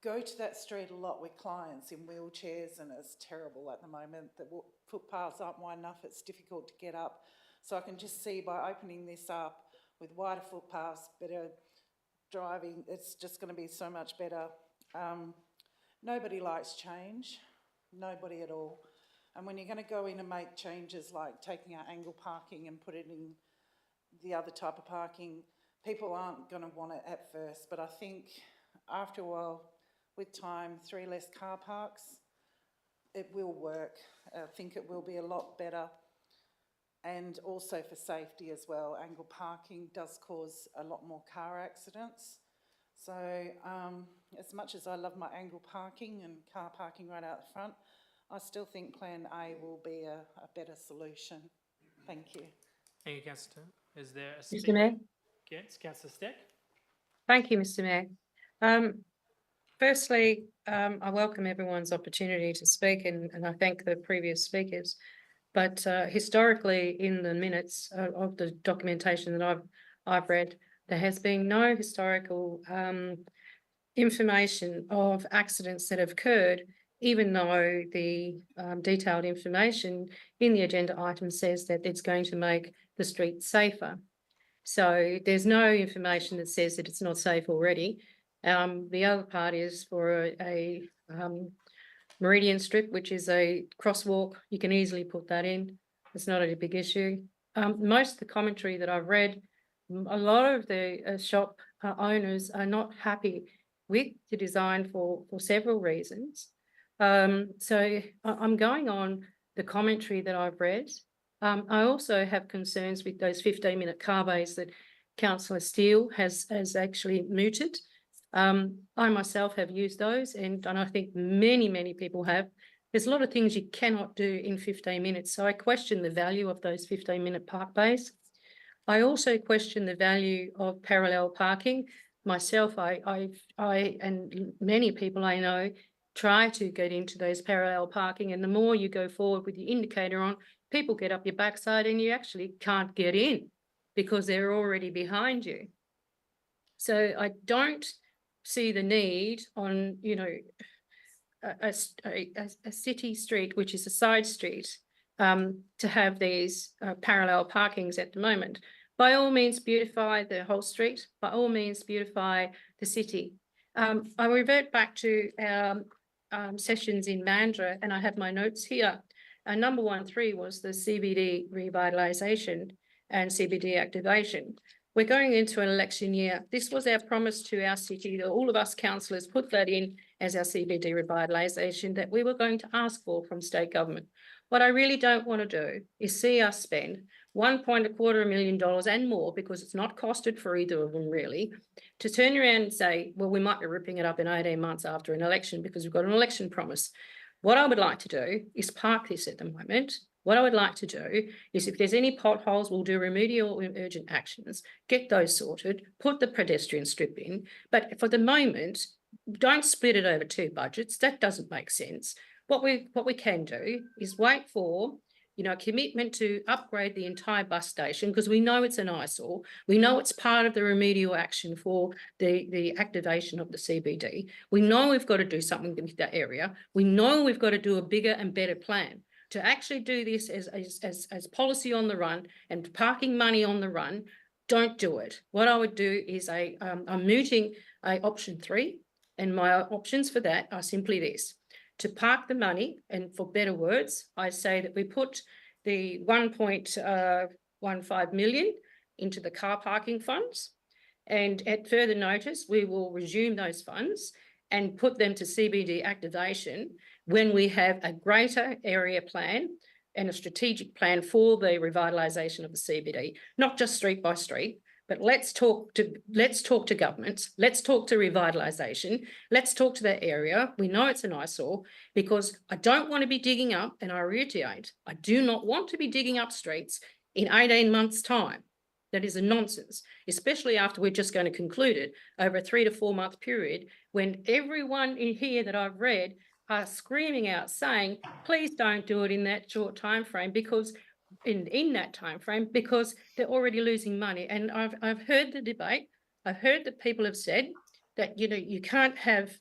go to that street a lot with clients in wheelchairs and it's terrible at the moment. The footpaths aren't wide enough, it's difficult to get up. So I can just see by opening this up with wider footpaths, better driving, it's just going to be so much better. Nobody likes change, nobody at all. And when you're going to go in and make changes like taking out angle parking and put it in the other type of parking, people aren't going to want it at first. But I think after a while, with time, 3 less car parks, it will work. I think it will be a lot better. And also for safety as well, angle parking does cause a lot more car accidents. So as much as I love my angle parking and car parking right out the front, I still think Plan A will be a better solution. Thank you. Thank you, Councillor. Is there a Mr Mayor? Yes, Councillor Steck? Thank you, Mr Mayor. Firstly, I welcome everyone's opportunity to speak and I thank the previous speakers. But historically, in the minutes of the documentation that I've read, there has been no historical information of accidents that have occurred, even though the detailed information in the agenda item says that it's going to make the street safer. So there's no information that says that it's not safe already. The other part is for a meridian strip, which is a crosswalk. You can easily put that in. It's not a big issue. Most of the commentary that I've read, a lot of the shop owners are not happy with the design for several reasons. So I'm going on the commentary that I've read. I also have concerns with those 15-minute car bays that Councillor Steele has actually mooted. I myself have used those and I think many people have. There's a lot of things you cannot do in 15 minutes. So I question the value of those 15-minute park bays. I also question the value of parallel parking. Myself, I and many people I know try to get into those parallel parking, and the more you go forward with your indicator on, people get up your backside and you actually can't get in because they're already behind you. So I don't see the need on, you know, a city street, which is a side street, to have these parallel parkings at the moment. By all means, beautify the whole street. By all means, beautify the city. I revert back to our sessions in Mandurah, and I have my notes here. Number 1.3 was the CBD revitalisation and CBD activation. We're going into an election year. This was our promise to our city, that all of us councillors put that in as our CBD revitalisation that we were going to ask for from state government. What I really don't want to do is see us spend $1.25 million and more, because it's not costed for either of them really, to turn around and say, well, we might be ripping it up in 18 months after an election because we've got an election promise. What I would like to do is park this at the moment. What I would like to do is, if there's any potholes, we'll do remedial urgent actions, get those sorted, put the pedestrian strip in. But for the moment, don't split it over two budgets. That doesn't make sense. What we can do is wait for, you know, a commitment to upgrade the entire bus station, because we know it's an eyesore. We know it's part of the remedial action for the activation of the CBD. We know we've got to do something with that area. We know we've got to do a bigger and better plan. To actually do this as policy on the run and parking money on the run, don't do it. What I would do is I'm mooting option 3, and my options for that are simply this: to park the money, and for better words, I say that we put the 1.15 million into the car parking funds, and at further notice, we will resume those funds and put them to CBD activation when we have a greater area plan and a strategic plan for the revitalisation of the CBD, not just street by street, but let's talk to governments, let's talk to revitalisation, let's talk to that area. We know it's an eyesore, because I don't want to be digging up, and I reiterate, I do not want to be digging up streets in 18 months' time. That is a nonsense, especially after we're just going to conclude it over a 3 to 4 month period, when everyone in here that I've read are screaming out saying, please don't do it in that short time frame, because in that time frame, because they're already losing money. And I've heard the debate. I've heard that people have said that, you know, you can't have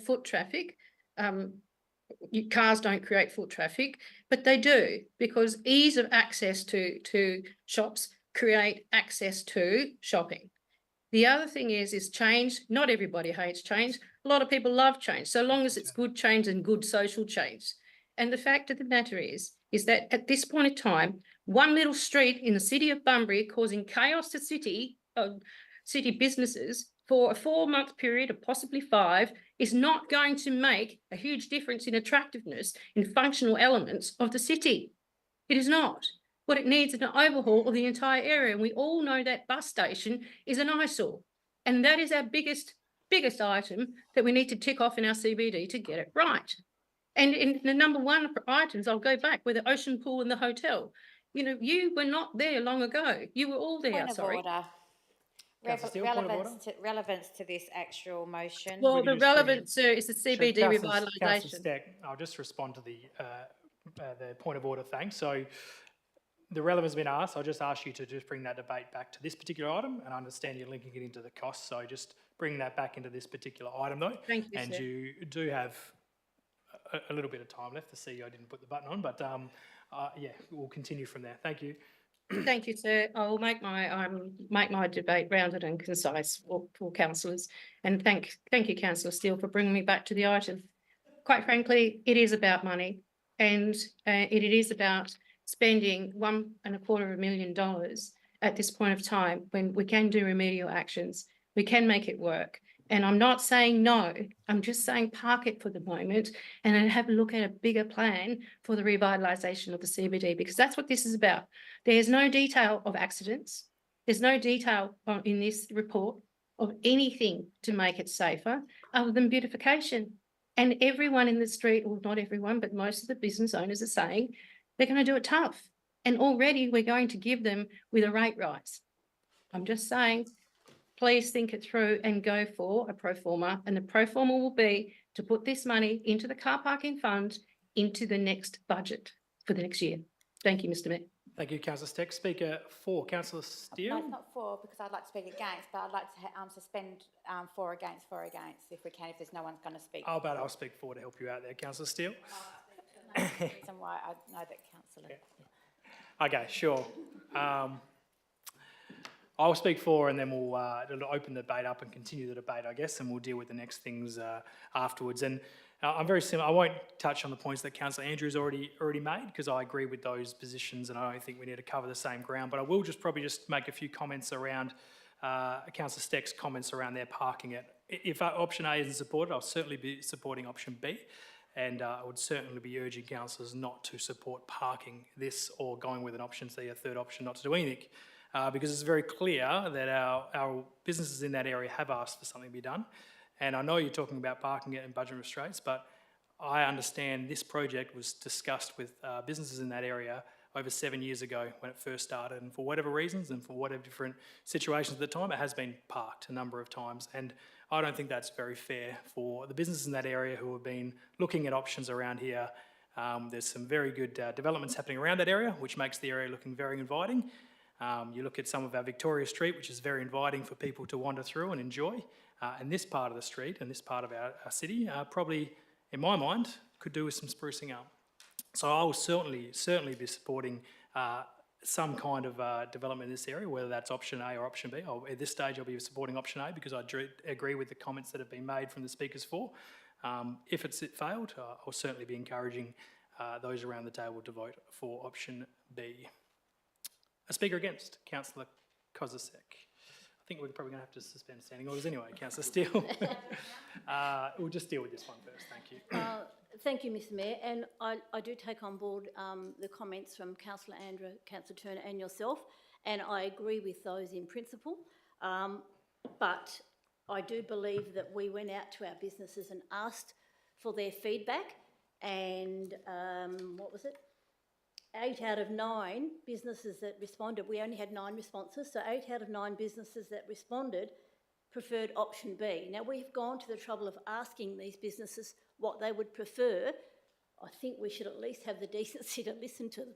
foot traffic. Cars don't create foot traffic, but they do, because ease of access to shops create access to shopping. The other thing is change. Not everybody hates change. A lot of people love change, so long as it's good change and good social change. And the fact of the matter is that at this point in time, one little street in the city of Bunbury causing chaos to city businesses for a 4 month period, or possibly 5, is not going to make a huge difference in attractiveness, in functional elements of the city. It is not. What it needs is an overhaul of the entire area. And we all know that bus station is an eyesore. And that is our biggest item that we need to tick off in our CBD to get it right. And in the number one items, I'll go back, were the ocean pool and the hotel. You know, you were not there long ago. You were all there, Point of sorry. order. Councillor Steele, point of order. Relevance to this actual motion. Well, Would you the just bring relevance, sir, is the CBD Councillor revitalisation. Steck, I'll just respond to the point of order, thanks. So the relevance has been asked. I'll just ask you to just bring that debate back to this particular item, and I understand you're linking it into the costs, so just bring that back into this particular item though. Thank you, And sir. you do have a little bit of time left. The CEO didn't put the button on, but yeah, we'll continue from there. Thank you. Thank you, sir. I will make my debate rounded and concise for councillors. And thank you, Councillor Steele, for bringing me back to the item. Quite frankly, it is about money, and it is about spending $1.25 million at this point of time when we can do remedial actions. We can make it work. And I'm not saying no, I'm just saying park it for the moment and then have a look at a bigger plan for the revitalisation of the CBD, because that's what this is about. There's no detail of accidents. There's no detail in this report of anything to make it safer other than beautification. And everyone in the street, well, not everyone, but most of the business owners are saying they're going to do it tough. And already we're going to give them with a rate rise. I'm just saying, please think it through and go for a pro forma. And the pro forma will be to put this money into the car parking fund into the next budget for the next year. Thank you, Mr. Mayor. Thank you, Councillor Steck. Speaker 4, Councillor Steele. No, it's not for, because I'd like to speak against, but I'd like to suspend for against, if we can, if there's no one's going to speak. Oh, but I'll speak for to help you out there, Councillor Steele. That's the reason why I know that councillor. Okay, sure. I'll speak for, and then we'll open the debate up and continue the debate, I guess, and we'll deal with the next things afterwards. And I'm very similar. I won't touch on the points that Councillor Andrews already made, because I agree with those positions, and I don't think we need to cover the same ground. But I will probably just make a few comments around Councillor Steck's comments around their parking it. If option A isn't supported, I'll certainly be supporting option B. And I would certainly be urging councillors not to support parking this or going with an option C, a third option not to do anything. Because it's very clear that our businesses in that area have asked for something to be done. And I know you're talking about parking it and budget restraints, but I understand this project was discussed with businesses in that area over 7 years ago when it first started. And for whatever reasons and for whatever different situations at the time, it has been parked a number of times. And I don't think that's very fair for the businesses in that area who have been looking at options around here. There's some very good developments happening around that area, which makes the area looking very inviting. You look at some of our Victoria Street, which is very inviting for people to wander through and enjoy. And this part of the street and this part of our city probably, in my mind, could do with some sprucing up. So I will certainly be supporting some kind of development in this area, whether that's option A or option B. At this stage, I'll be supporting option A because I agree with the comments that have been made from the speakers for. If it's failed, I'll certainly be encouraging those around the table to vote for option B. A speaker against, Councillor Kozisek. I think we're probably going to have to suspend standing orders anyway, Councillor Steele. We'll just deal with this one first, thank you. Thank you, Mr Mayor, and I do take on board the comments from Councillor Andrew, Councillor Turner and yourself, and I agree with those in principle, but I do believe that we went out to our businesses and asked for their feedback, and what was it? 8 out of 9 businesses that responded, we only had 9 responses, so 8 out of 9 businesses that responded preferred option B. Now, we've gone to the trouble of asking these businesses what they would prefer. I think we should at least have the decency to listen to them.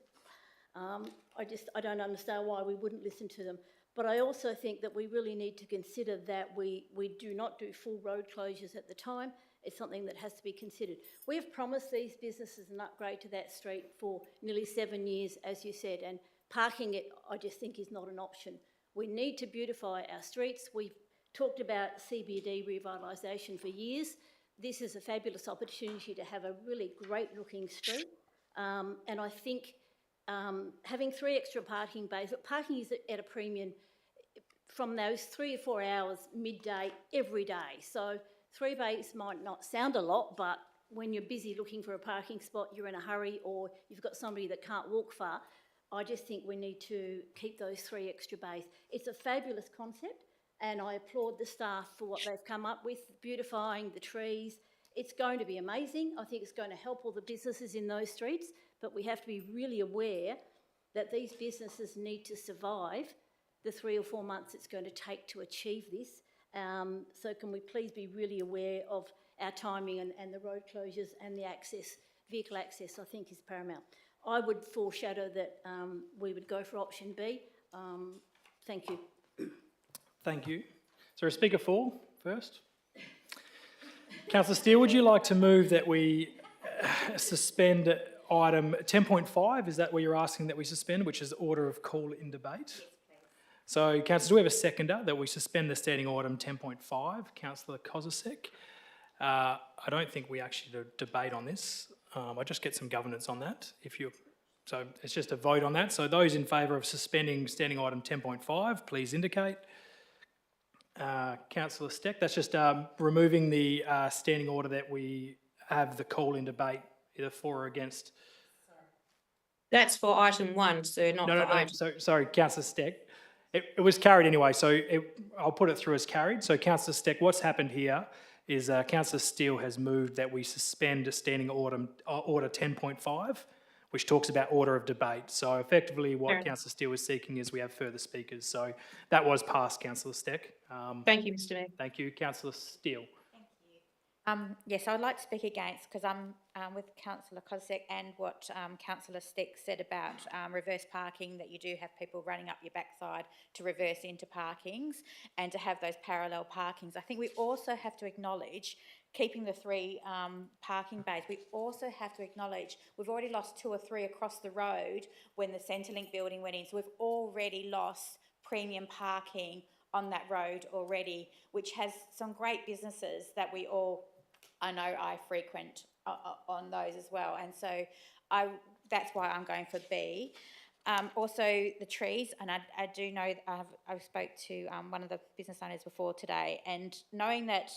I don't understand why we wouldn't listen to them. But I also think that we really need to consider that we do not do full road closures at the time. It's something that has to be considered. We have promised these businesses an upgrade to that street for nearly 7 years, as you said, and parking it, I just think, is not an option. We need to beautify our streets. We've talked about CBD revitalisation for years. This is a fabulous opportunity to have a really great-looking street, and I think having 3 extra parking bays, parking is at a premium from those 3 or 4 hours midday every day. So 3 bays might not sound a lot, but when you're busy looking for a parking spot, you're in a hurry, or you've got somebody that can't walk far, I just think we need to keep those 3 extra bays. It's a fabulous concept. and I applaud the staff for what they've come up with, beautifying the trees. It's going to be amazing. I think it's going to help all the businesses in those streets, but we have to be really aware that these businesses need to survive the 3 or 4 months it's going to take to achieve this. So can we please be really aware of our timing and the road closures and the access, vehicle access, I think is paramount. I would foreshadow that we would go for option B. Thank you. Thank you. Is there a speaker for first? Councillor Steele, would you like to move that we suspend item 10.5? Is that what you're asking that we suspend, which is order of call in debate? So, councillors, do we have a seconder that we suspend the standing item 10.5? Councillor Kozisek. I don't think we actually debate on this. I just get some governance on that. So it's just a vote on that. So those in favour of suspending standing item 10.5, please indicate. Councillor Steck, that's just removing the standing order that we have the call in debate, either for or against. That's for item 1, sir, not for item. Sorry, Councillor Steck. It was carried anyway, so I'll put it through as carried. So Councillor Steck, what's happened here is Councillor Steele has moved that we suspend standing order 10.5, which talks about order of debate. So effectively what Councillor Steele is seeking is we have further speakers. So that was passed, Councillor Steck. Thank you, Mr Mayor. Thank you. Councillor Steele. Yes, I would like to speak against, because I'm with Councillor Kozisek and what Councillor Steck said about reverse parking, that you do have people running up your backside to reverse into parkings and to have those parallel parkings. I think we also have to acknowledge, keeping the 3 parking bays, we also have to acknowledge we've already lost 2 or 3 across the road when the Centrelink building went in. So we've already lost premium parking on that road already, which has some great businesses that we all, I know I frequent on those as well. And so that's why I'm going for B. Also the trees, and I do know, I spoke to one of the business owners before today, and knowing that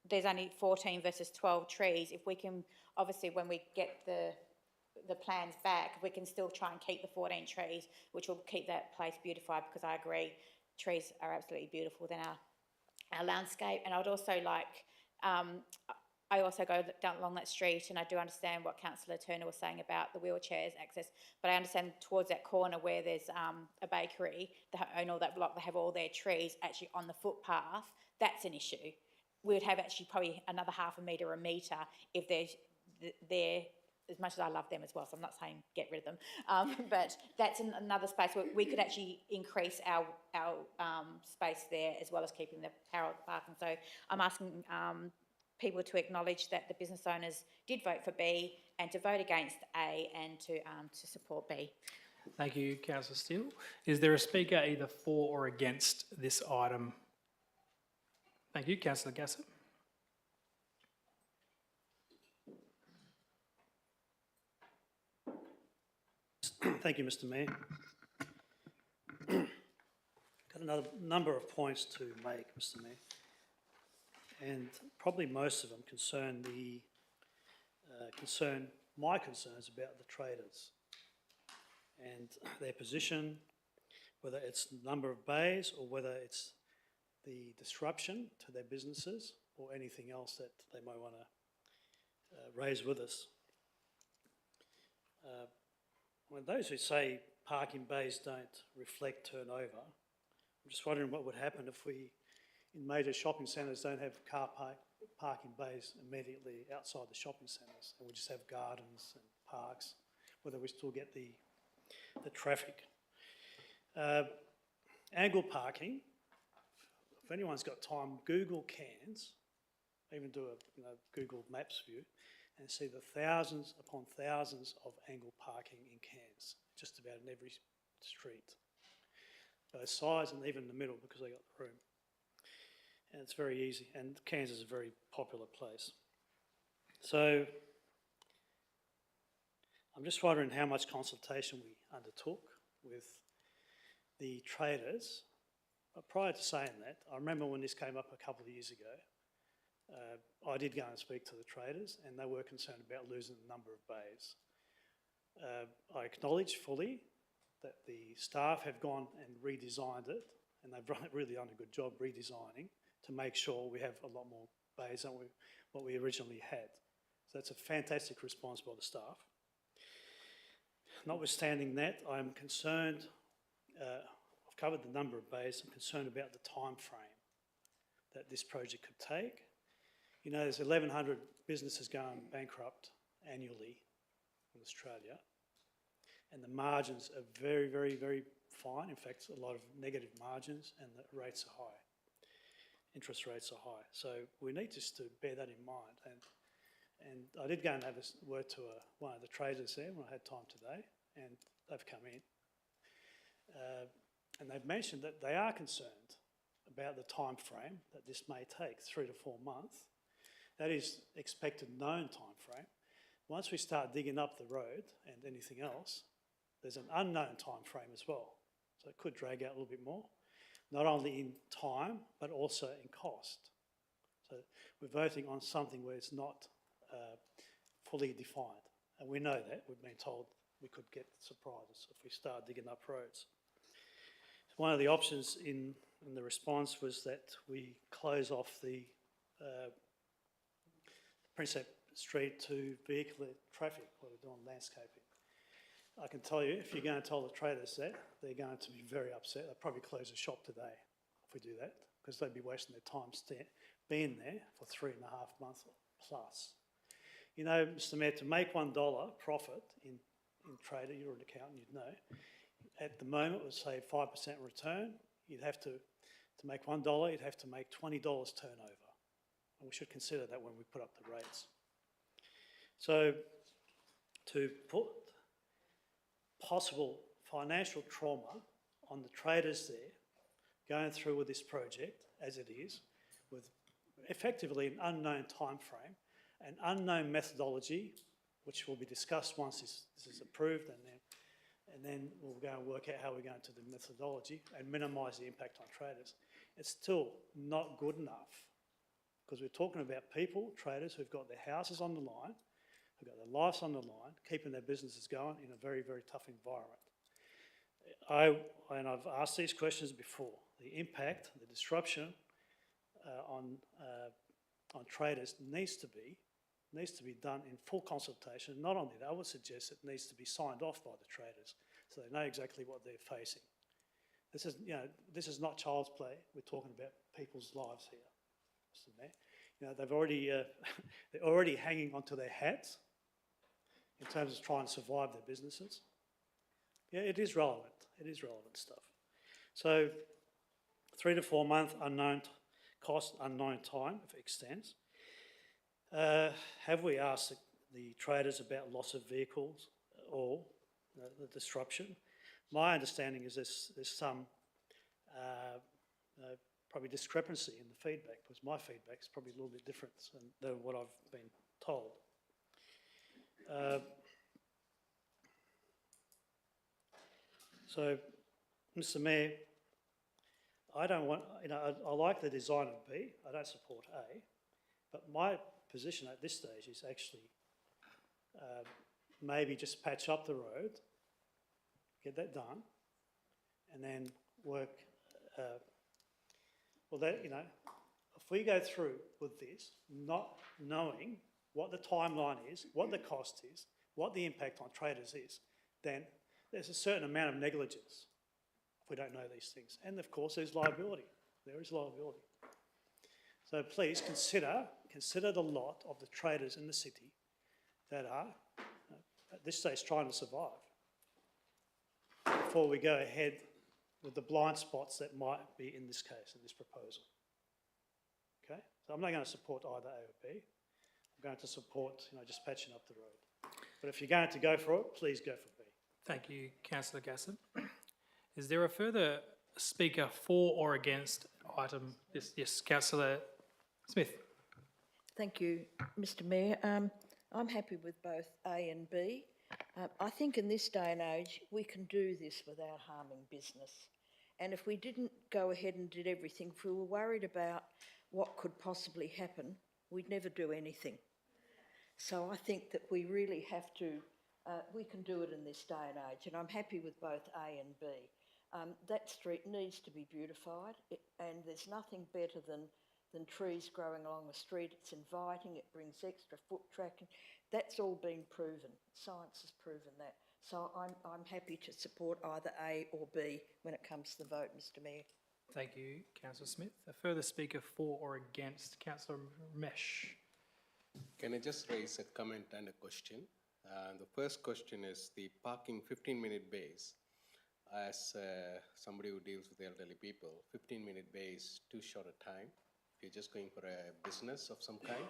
there's only 14 versus 12 trees, if we can, obviously when we get the plans back, we can still try and keep the 14 trees, which will keep that place beautified, because I agree, trees are absolutely beautiful within our landscape. And I would also like, I also go down along that street, and I do understand what Councillor Turner was saying about the wheelchairs access, but I understand towards that corner where there's a bakery, they own all that block, they have all their trees actually on the footpath. That's an issue. We would have actually probably another half a metre, a metre, if they're, as much as I love them as well, so I'm not saying get rid of them, but that's another space where we could actually increase our space there, as well as keeping the parallel parking. So I'm asking people to acknowledge that the business owners did vote for B, and to vote against A, and to support B. Thank you, Councillor Steele. Is there a speaker either for or against this item? Thank you, Councillor Gassett. Thank you, Mr Mayor. Got another number of points to make, Mr Mayor, and probably most of them concern my concerns about the traders and their position, whether it's the number of bays or whether it's the disruption to their businesses or anything else that they might want to raise with us. When those who say parking bays don't reflect turnover, I'm just wondering what would happen if we, in major shopping centres, don't have parking bays immediately outside the shopping centres, and we just have gardens and parks, whether we still get the traffic. Angle parking, if anyone's got time, Google Cairns, even do a Google Maps view, and see the thousands upon thousands of angle parking in Cairns, just about in every street, both sides and even in the middle, because they got the room. And it's very easy, and Cairns is a very popular place. So I'm just wondering how much consultation we undertook with the traders. But prior to saying that, I remember when this came up a couple of years ago, I did go and speak to the traders, and they were concerned about losing the number of bays. I acknowledge fully that the staff have gone and redesigned it and they've really done a good job redesigning to make sure we have a lot more bays than what we originally had. So that's a fantastic response by the staff. Notwithstanding that, I'm concerned, I've covered the number of bays, I'm concerned about the time frame that this project could take. You know, there's 1,100 businesses going bankrupt annually in Australia, and the margins are very, very, very fine. In fact, a lot of negative margins, and the rates are high. Interest rates are high. So we need just to bear that in mind. And I did go and have a word to one of the traders there when I had time today, and they've come in. And they've mentioned that they are concerned about the time frame that this may take, 3 to 4 months. That is expected known time frame. Once we start digging up the road and anything else, there's an unknown time frame as well. So it could drag out a little bit more, not only in time, but also in cost. So we're voting on something where it's not fully defined. And we know that. We've been told we could get surprises if we start digging up roads. One of the options in the response was that we close off the Princep Street to vehicular traffic while we're doing landscaping. I can tell you, if you're going to tell the traders that, they're going to be very upset. They'll probably close the shop today if we do that, because they'd be wasting their time being there for 3.5 months plus. You know, Mr. Mayor, to make $1 profit in trader, you're an accountant, you'd know, at the moment, would say 5% return. You'd have to make $1, you'd have to make $20 turnover. And we should consider that when we put up the rates. So to put possible financial trauma on the traders there, going through with this project as it is, with effectively an unknown time frame, an unknown methodology, which will be discussed once this is approved, and then we'll go and work out how we're going to do the methodology and minimise the impact on traders. It's still not good enough, because we're talking about people, traders, who've got their houses on the line, who've got their lives on the line, keeping their businesses going in a very, very tough environment. And I've asked these questions before. The impact, the disruption on traders needs to be done in full consultation. Not only that, I would suggest it needs to be signed off by the traders so they know exactly what they're facing. This is not child's play. We're talking about people's lives here, Mr. Mayor. You know, they're already hanging onto their hats in terms of trying to survive their businesses. Yeah, it is relevant. It is relevant stuff. So 3 to 4 month unknown cost, unknown time if it extends. Have we asked the traders about loss of vehicles or the disruption? My understanding is there's some probably discrepancy in the feedback, because my feedback is probably a little bit different than what I've been told. So, Mr. Mayor, I don't want, I like the design of B, I don't support A, but my position at this stage is actually maybe just patch up the road, get that done, and then work, if we go through with this, not knowing what the timeline is, what the cost is, what the impact on traders is, then there's a certain amount of negligence if we don't know these things. And of course, there's liability. There is liability. So please consider the lot of the traders in the city that are, at this stage, trying to survive before we go ahead with the blind spots that might be in this case, in this proposal. Okay? So I'm not going to support either A or B. I'm going to support, just patching up the road. But if you're going to go for it, please go for B. Thank you, Councillor Gassett. Is there a further speaker for or against item? Yes, Councillor Smith. Thank you, Mr. Mayor. I'm happy with both A and B. I think in this day and age, we can do this without harming business. And if we didn't go ahead and did everything, if we were worried about what could possibly happen, we'd never do anything. So I think that we really have to, we can do it in this day and age, and I'm happy with both A and B. That street needs to be beautified, and there's nothing better than trees growing along the street. It's inviting, it brings extra foot traffic. That's all been proven. Science has proven that. So I'm happy to support either A or B when it comes to the vote, Mr Mayor. Thank you, Councillor Smith. A further speaker for or against, Councillor Mesh. Can I just raise a comment and a question? The first question is the parking 15-minute bays. As somebody who deals with elderly people, 15-minute bay is too short a time. If you're just going for a business of some kind,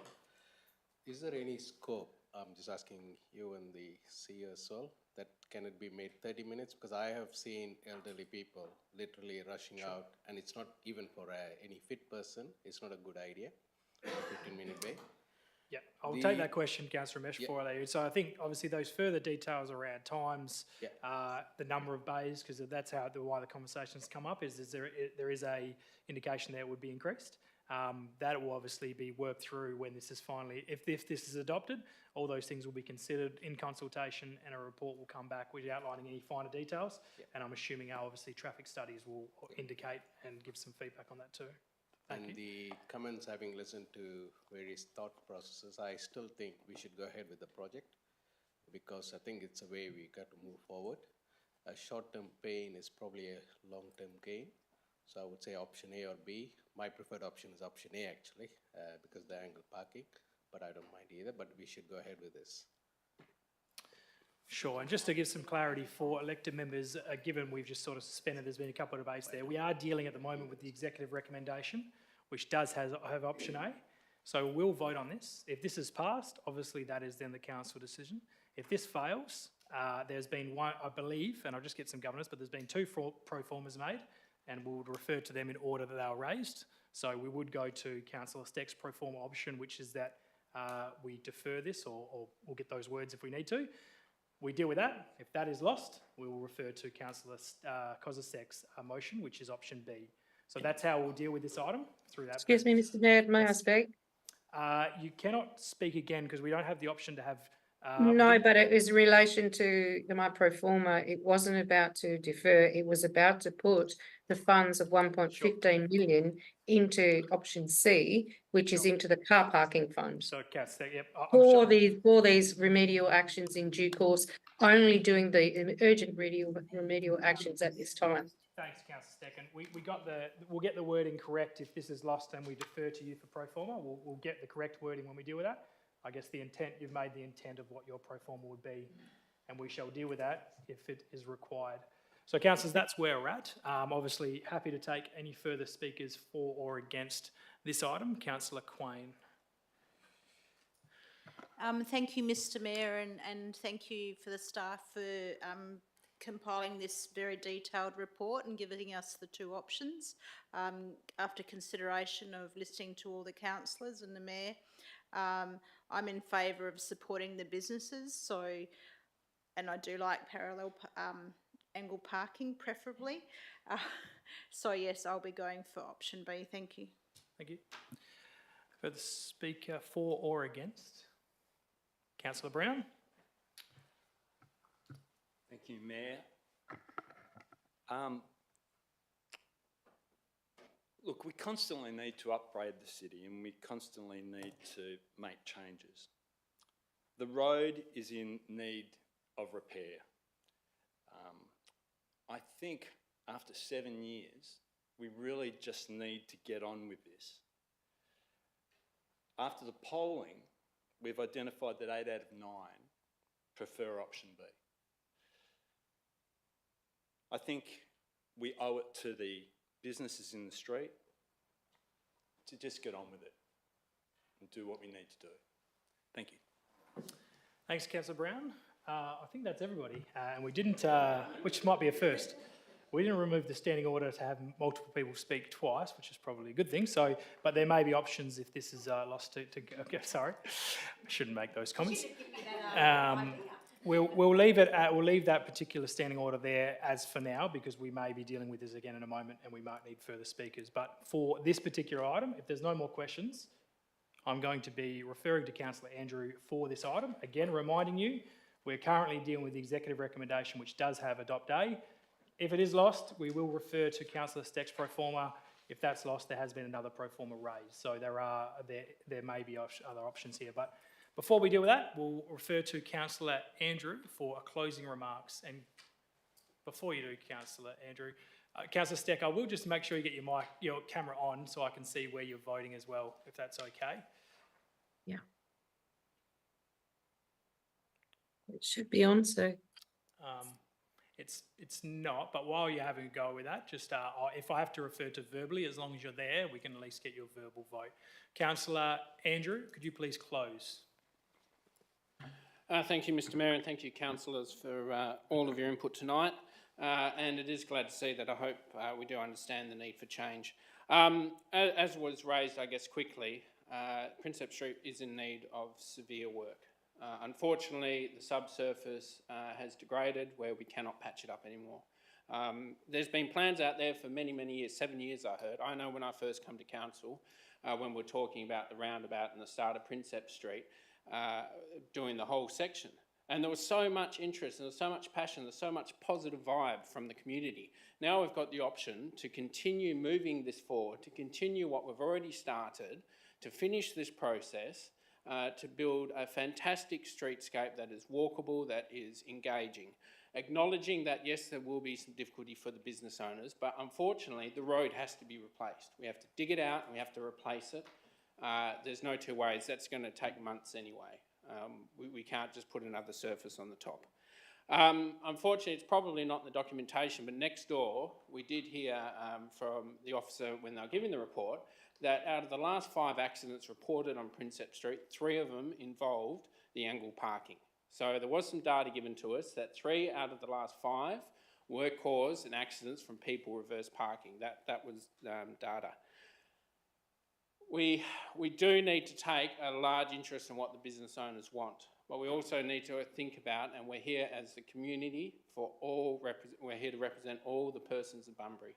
is there any scope, I'm just asking you and the CEO as well, that can it be made 30 minutes? Because I have seen elderly people literally rushing out, and it's not even for any fit person, it's not a good idea, a 15-minute bay. Yeah, I'll take that question, Councillor Mesh, for you. So I think obviously those further details around times, the number of bays, because that's why the conversations come up, is there is a indication that it would be increased. That will obviously be worked through when this is finally, if this is adopted, all those things will be considered in consultation, and a report will come back with outlining any finer details. And I'm assuming our obviously traffic studies will indicate and give some feedback on that too. And the comments, having listened to various thought processes, I still think we should go ahead with the project, because I think it's a way we got to move forward. A short-term pain is probably a long-term gain. So I would say option A or B. My preferred option is option A actually, because the angle parking, but I don't mind either, but we should go ahead with this. Sure, and just to give some clarity for elected members, given we've just sort of suspended, there's been a couple of debates there, we are dealing at the moment with the executive recommendation, which does have option A. So we'll vote on this. If this is passed, obviously that is then the council decision. If this fails, there's been one, I believe, and I'll just get some governance, but there's been two pro formas made, and we would refer to them in order that they were raised. So we would go to Councillor Steck's pro forma option, which is that we defer this, or we'll get those words if we need to. We deal with that. If that is lost, we will refer to Councillor Kozistek's motion, which is option B. So that's how we'll deal with this item through that. Excuse me, Mr Mayor, may I speak? You cannot speak again because we don't have the option to have. No, but it was in relation to my pro forma. It wasn't about to defer. It was about to put the funds of 1.15 million into option C, which is into the car parking fund. So, Councillor, yep. For these remedial actions in due course, only doing the urgent remedial actions at this time. Thanks, Councillor Stecken. We'll get the wording correct if this is lost and we defer to you for pro forma. We'll get the correct wording when we deal with that. I guess you've made the intent of what your pro forma would be, and we shall deal with that if it is required. So, councillors, that's where we're at. Obviously, happy to take any further speakers for or against this item. Councillor Quain. Thank you, Mr Mayor, and thank you for the staff for compiling this very detailed report and giving us the two options. After consideration of listening to all the councillors and the Mayor, I'm in favour of supporting the businesses, and I do like parallel angle parking preferably. So yes, I'll be going for option B. Thank you. Thank you. Further speaker for or against? Councillor Brown. Thank you, Mayor. Look, we constantly need to upgrade the city and we constantly need to make changes. The road is in need of repair. I think after 7 years, we really just need to get on with this. After the polling, we've identified that 8 out of 9 prefer option B. I think we owe it to the businesses in the street to just get on with it and do what we need to do. Thank you. Thanks, Councillor Brown. I think that's everybody. And we didn't, which might be a first, we didn't remove the standing order to have multiple people speak twice, which is probably a good thing. So, but there may be options if this is lost to okay, sorry, I shouldn't make those comments. We'll leave that particular standing order there as for now, because we may be dealing with this again in a moment and we might need further speakers. But for this particular item, if there's no more questions, I'm going to be referring to Councillor Andrew for this item. Again, reminding you, we're currently dealing with the executive recommendation, which does have adopt A. if it is lost, we will refer to councillor Steck's pro forma. If that's lost, there has been another pro forma raised. So there may be other options here. But before we deal with that, we'll refer to Councillor Andrew for a closing remarks. And before you do, Councillor Andrew, Councillor Steck, I will just make sure you get your camera on so I can see where you're voting as well, if that's okay. Yeah. It should be on, so. It's not, but while you're having a go with that, just if I have to refer to verbally, as long as you're there, we can at least get your verbal vote. Councillor Andrew, could you please close? Thank you, Mr Mayor, and thank you, councillors, for all of your input tonight. And it is glad to see that I hope we do understand the need for change. As was raised, I guess, quickly, Prinsep Street is in need of severe work. Unfortunately, the subsurface has degraded where we cannot patch it up anymore. There's been plans out there for many, many years, 7 years I heard. I know when I first come to council, when we're talking about the roundabout and the start of Prinsep Street, doing the whole section. And there was so much interest and there was so much passion, there's so much positive vibe from the community. Now we've got the option to continue moving this forward, to continue what we've already started, to finish this process, to build a fantastic streetscape that is walkable, that is engaging. Acknowledging that, yes, there will be some difficulty for the business owners, but unfortunately the road has to be replaced. We have to dig it out and we have to replace it. There's no two ways. That's going to take months anyway. We can't just put another surface on the top. Unfortunately, it's probably not in the documentation, but next door we did hear from the officer when they were giving the report that out of the last 5 accidents reported on Prinsep Street, 3 of them involved the angle parking. So there was some data given to us that 3 out of the last 5 were caused in accidents from people reverse parking. That was data. We do need to take a large interest in what the business owners want, but we also need to think about, and we're here as the community we're here to represent all the persons of Bunbury.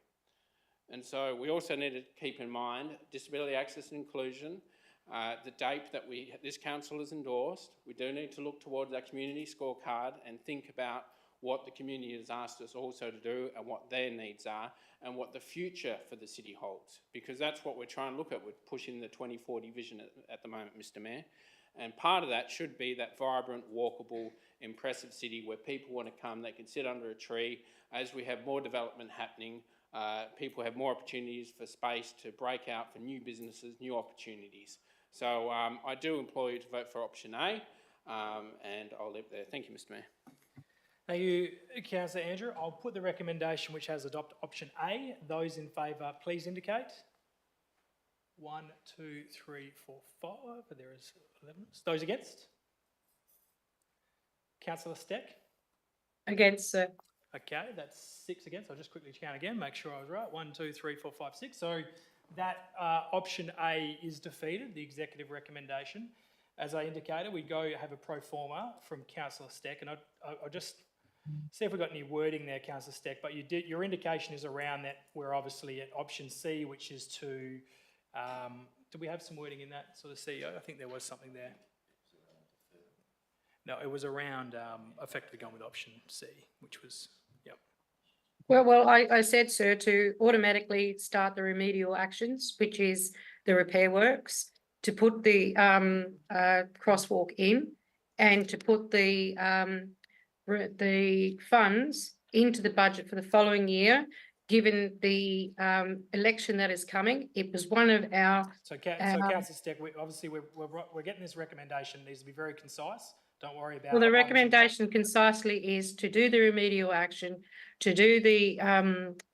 And so we also need to keep in mind disability access and inclusion, the date that this council has endorsed. We do need to look towards our community scorecard and think about what the community has asked us also to do and what their needs are and what the future for the city holds. Because that's what we're trying to look at. We're pushing the 2040 vision at the moment, Mr Mayor. And part of that should be that vibrant, walkable, impressive city where people want to come, they can sit under a tree. As we have more development happening, people have more opportunities for space to break out for new businesses, new opportunities. So I do implore you to vote for option A, and I'll leave it there. Thank you, Mr Mayor. Thank you, Councillor Andrew. I'll put the recommendation which has adopted option A. Those in favour, please indicate. 1, 2, 3, 4, 5. There is 11. Those against? Councillor Steck? Against, sir. Okay, that's 6 against. I'll just quickly count again, make sure I was right. 1, 2, 3, 4, 5, 6. So that option A is defeated, the executive recommendation. As I indicated, we go have a pro forma from Councillor Steck, and I'll just see if we've got any wording there, Councillor Steck, but your indication is around that we're obviously at option C, which is to, do we have some wording in that sort of CEO? I think there was something there. No, it was around effectively going with option C, which was, yep. Well, I said, sir, to automatically start the remedial actions, which is the repair works, to put the crosswalk in, and to put the funds into the budget for the following year. Given the election that is coming, it was one of our. So Councillor Steck, we're getting this recommendation. It needs to be very concise. Don't worry about. Well, the recommendation concisely is to do the remedial action, to do the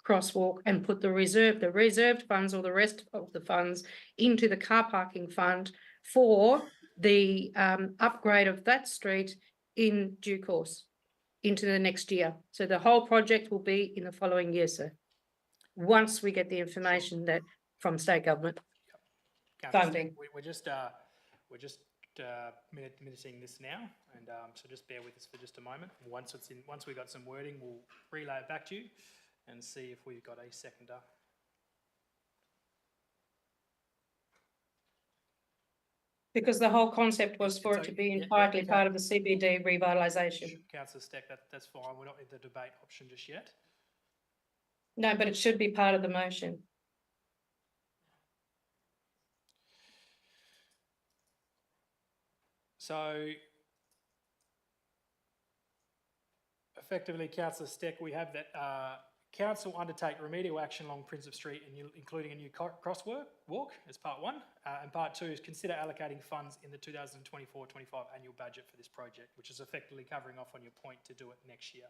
crosswalk, and put the reserved funds or the rest of the funds into the car parking fund for the upgrade of that street in due course into the next year. So the whole project will be in the following year, sir. Once we get the information that from state government funding. We're just minuting this now, and so just bear with us for just a moment. Once we've got some wording, we'll relay it back to you and see if we've got a seconder. Because the whole concept was for it to be entirely part of the CBD revitalisation. Councillor Steck, that's fine. We're not in the debate option just yet. No, but it should be part of the motion. So effectively, councillor Steck, we have that council undertake remedial action along Prinsep Street, including a new walk as part one. And part two is consider allocating funds in the 2024-25 annual budget for this project, which is effectively covering off on your point to do it next year.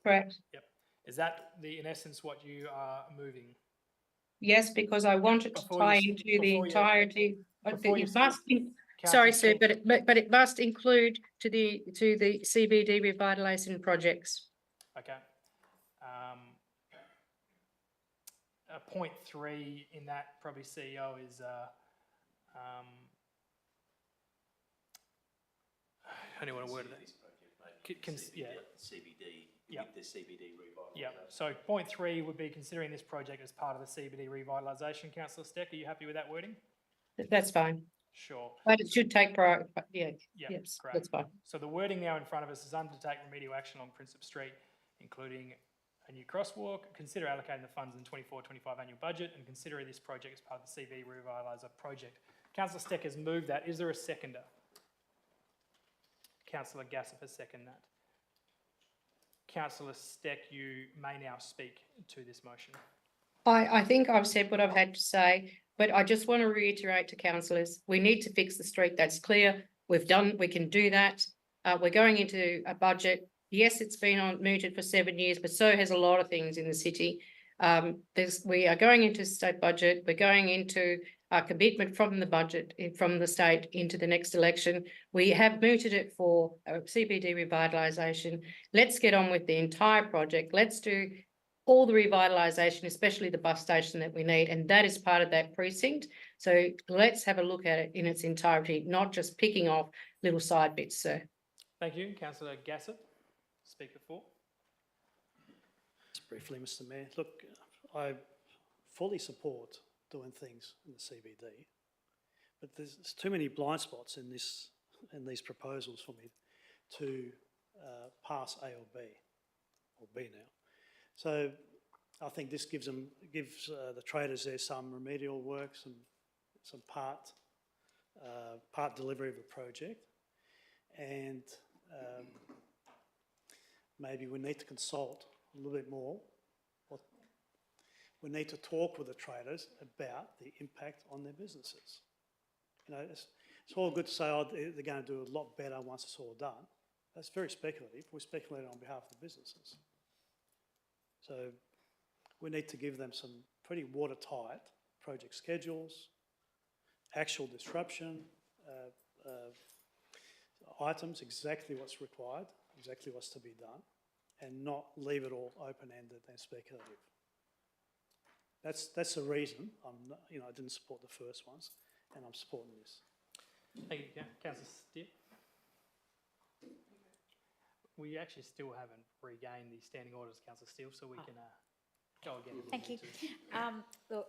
Correct. Yep. Is that in essence what you are moving? Yes, because I want it to Before tie you- into the before you- entirety. before you It must, Councillor sorry, Sue, Steck. but it must include to the CBD revitalisation projects. Okay. Point three in that probably CEO is I don't want to word it. Yeah. CBD, Yep. the CBD revitalisation. Yeah. So point three would be considering this project as part of the CBD revitalisation. Councillor Steck, are you happy with that wording? That's fine, Sure. but it should take priority. Yeah. Yeah, Yes, great. that's fine. So the wording now in front of us is undertake remedial action along Prinsep Street, including a new crosswalk, consider allocating the funds in 24-25 annual budget, and consider this project as part of the CB Revitaliser project. Councillor Steck has moved that. Is there a seconder? Councillor Gassip has seconded that. Councillor Steck, you may now speak to this motion. I think I've said what I've had to say, but I just want to reiterate to councillors, we need to fix the street. That's clear. We can do that. We're going into a budget. Yes, it's been mooted for 7 years, but so has a lot of things in the city. We are going into state budget. We're going into a commitment from the budget, from the state into the next election. We have mooted it for CBD revitalisation. Let's get on with the entire project. Let's do all the revitalisation, especially the bus station that we need, and that is part of that precinct. So let's have a look at it in its entirety, not just picking off little side bits, sir. Thank you. Councillor Gassip, Speaker 4. Just briefly, Mr Mayor, look, I fully support doing things in the CBD, but there's too many blind spots in these proposals for me to pass A or B, or B now. So I think this gives the traders there some remedial work, some part delivery of the project, and maybe we need to consult a little bit more. We need to talk with the traders about the impact on their businesses. You know, it's all good to say, oh, they're going to do a lot better once it's all done. That's very speculative. We're speculating on behalf of the businesses. So we need to give them some pretty watertight project schedules, actual disruption, items, exactly what's required, exactly what's to be done, and not leave it all open-ended and speculative. That's the reason I didn't support the first ones, and I'm supporting this. Thank you, Councillor Stepp. We actually still haven't regained the standing orders, Councillor Steele, so we can go again. Thank you. Look,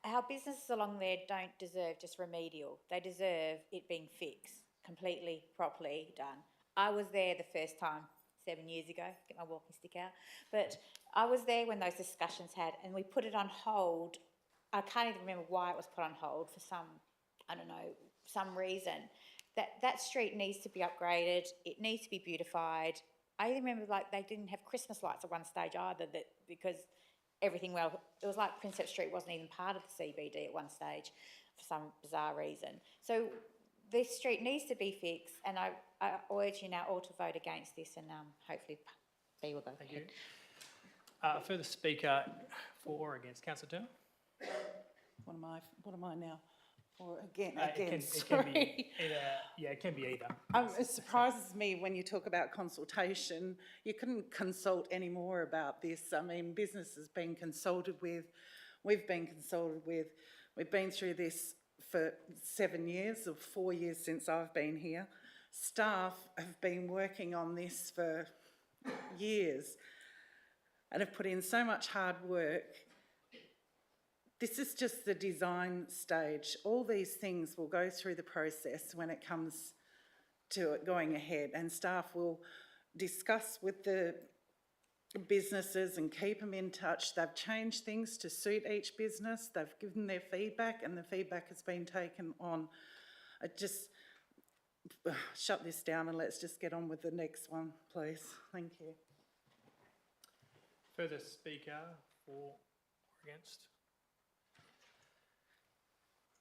our businesses along there don't deserve just remedial. They deserve it being fixed, completely, properly done. I was there the first time 7 years ago, get my walking stick out, but I was there when those discussions had, and we put it on hold. I can't even remember why it was put on hold for some reason. That street needs to be upgraded. It needs to be beautified. I even remember they didn't have Christmas lights at one stage either, because everything, it was like Prinsep Street wasn't even part of the CBD at one stage for some bizarre reason. So this street needs to be fixed, and I urge you now all to vote against this, and hopefully B will go Thank ahead. you. Further speaker for or against? Councillor Turner? What am I now? For again, It can be sorry. either. Yeah, it can be either. It surprises me when you talk about consultation. You couldn't consult any more about this. I mean, business has been consulted with. We've been consulted with. We've been through this for 7 years, or 4 years since I've been here. Staff have been working on this for years and have put in so much hard work. This is just the design stage. All these things will go through the process when it comes to it going ahead, and staff will discuss with the businesses and keep them in touch. They've changed things to suit each business. They've given their feedback and the feedback has been taken on. I just shut this down and let's just get on with the next one, please. Thank you. Further speaker for or against?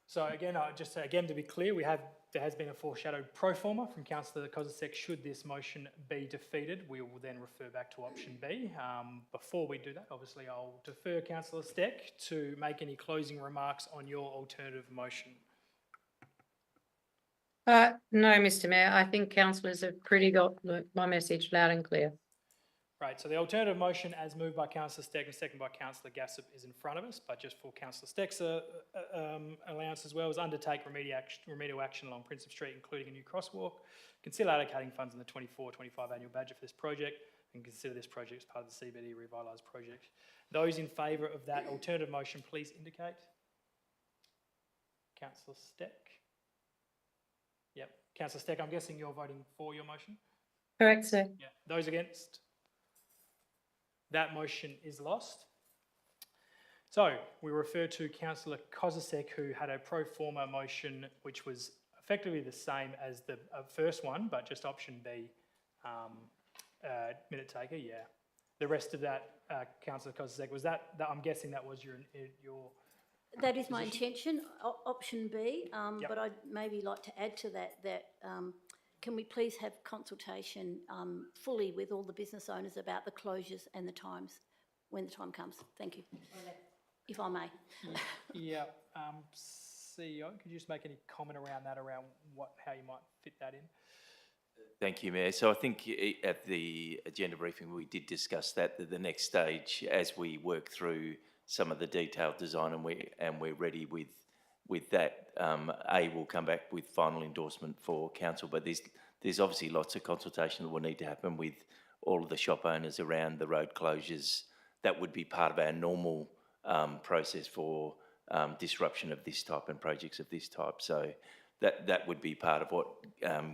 So again, to be clear, there has been a foreshadowed pro forma from Councillor Kozisek. Should this motion be defeated, we will then refer back to option B. Before we do that, obviously, I'll defer Councillor Steck to make any closing remarks on your alternative motion. No, Mr Mayor, I think councillors have pretty got my message loud and clear. Right, so the alternative motion as moved by Councillor Steck and seconded by Councillor Gassop is in front of us, but just for Councillor Steck's allowance as well, is undertake remedial action along Prinsep Street, including a new crosswalk, consider allocating funds in the 24-25 annual budget for this project, and consider this project as part of the CBD Revitalised project. Those in favour of that alternative motion, please indicate. Councillor Steck? Yep. Councillor Steck, I'm guessing you're voting for your motion? Correct, sir. Yeah. Those against? That motion is lost. So we refer to Councillor Kozisek, who had a pro forma motion which was effectively the same as the first one, but just option B, minute taker, yeah. The rest of that, Councillor Kozisek, was that, I'm guessing that was your That is my position? intention, option B, Yep. but I'd maybe like to add to that, can we please have consultation fully with all the business owners about the closures and the times when the time comes? Thank you. If I may. Yeah, CEO, could you just make any comment around that, around how you might fit that in? Thank you, Mayor. So I think at the agenda briefing, we did discuss that the next stage, as we work through some of the detailed design and we're ready with that, A will come back with final endorsement for council, but there's obviously lots of consultation that will need to happen with all of the shop owners around the road closures. That would be part of our normal process for disruption of this type and projects of this type. So that would be part of what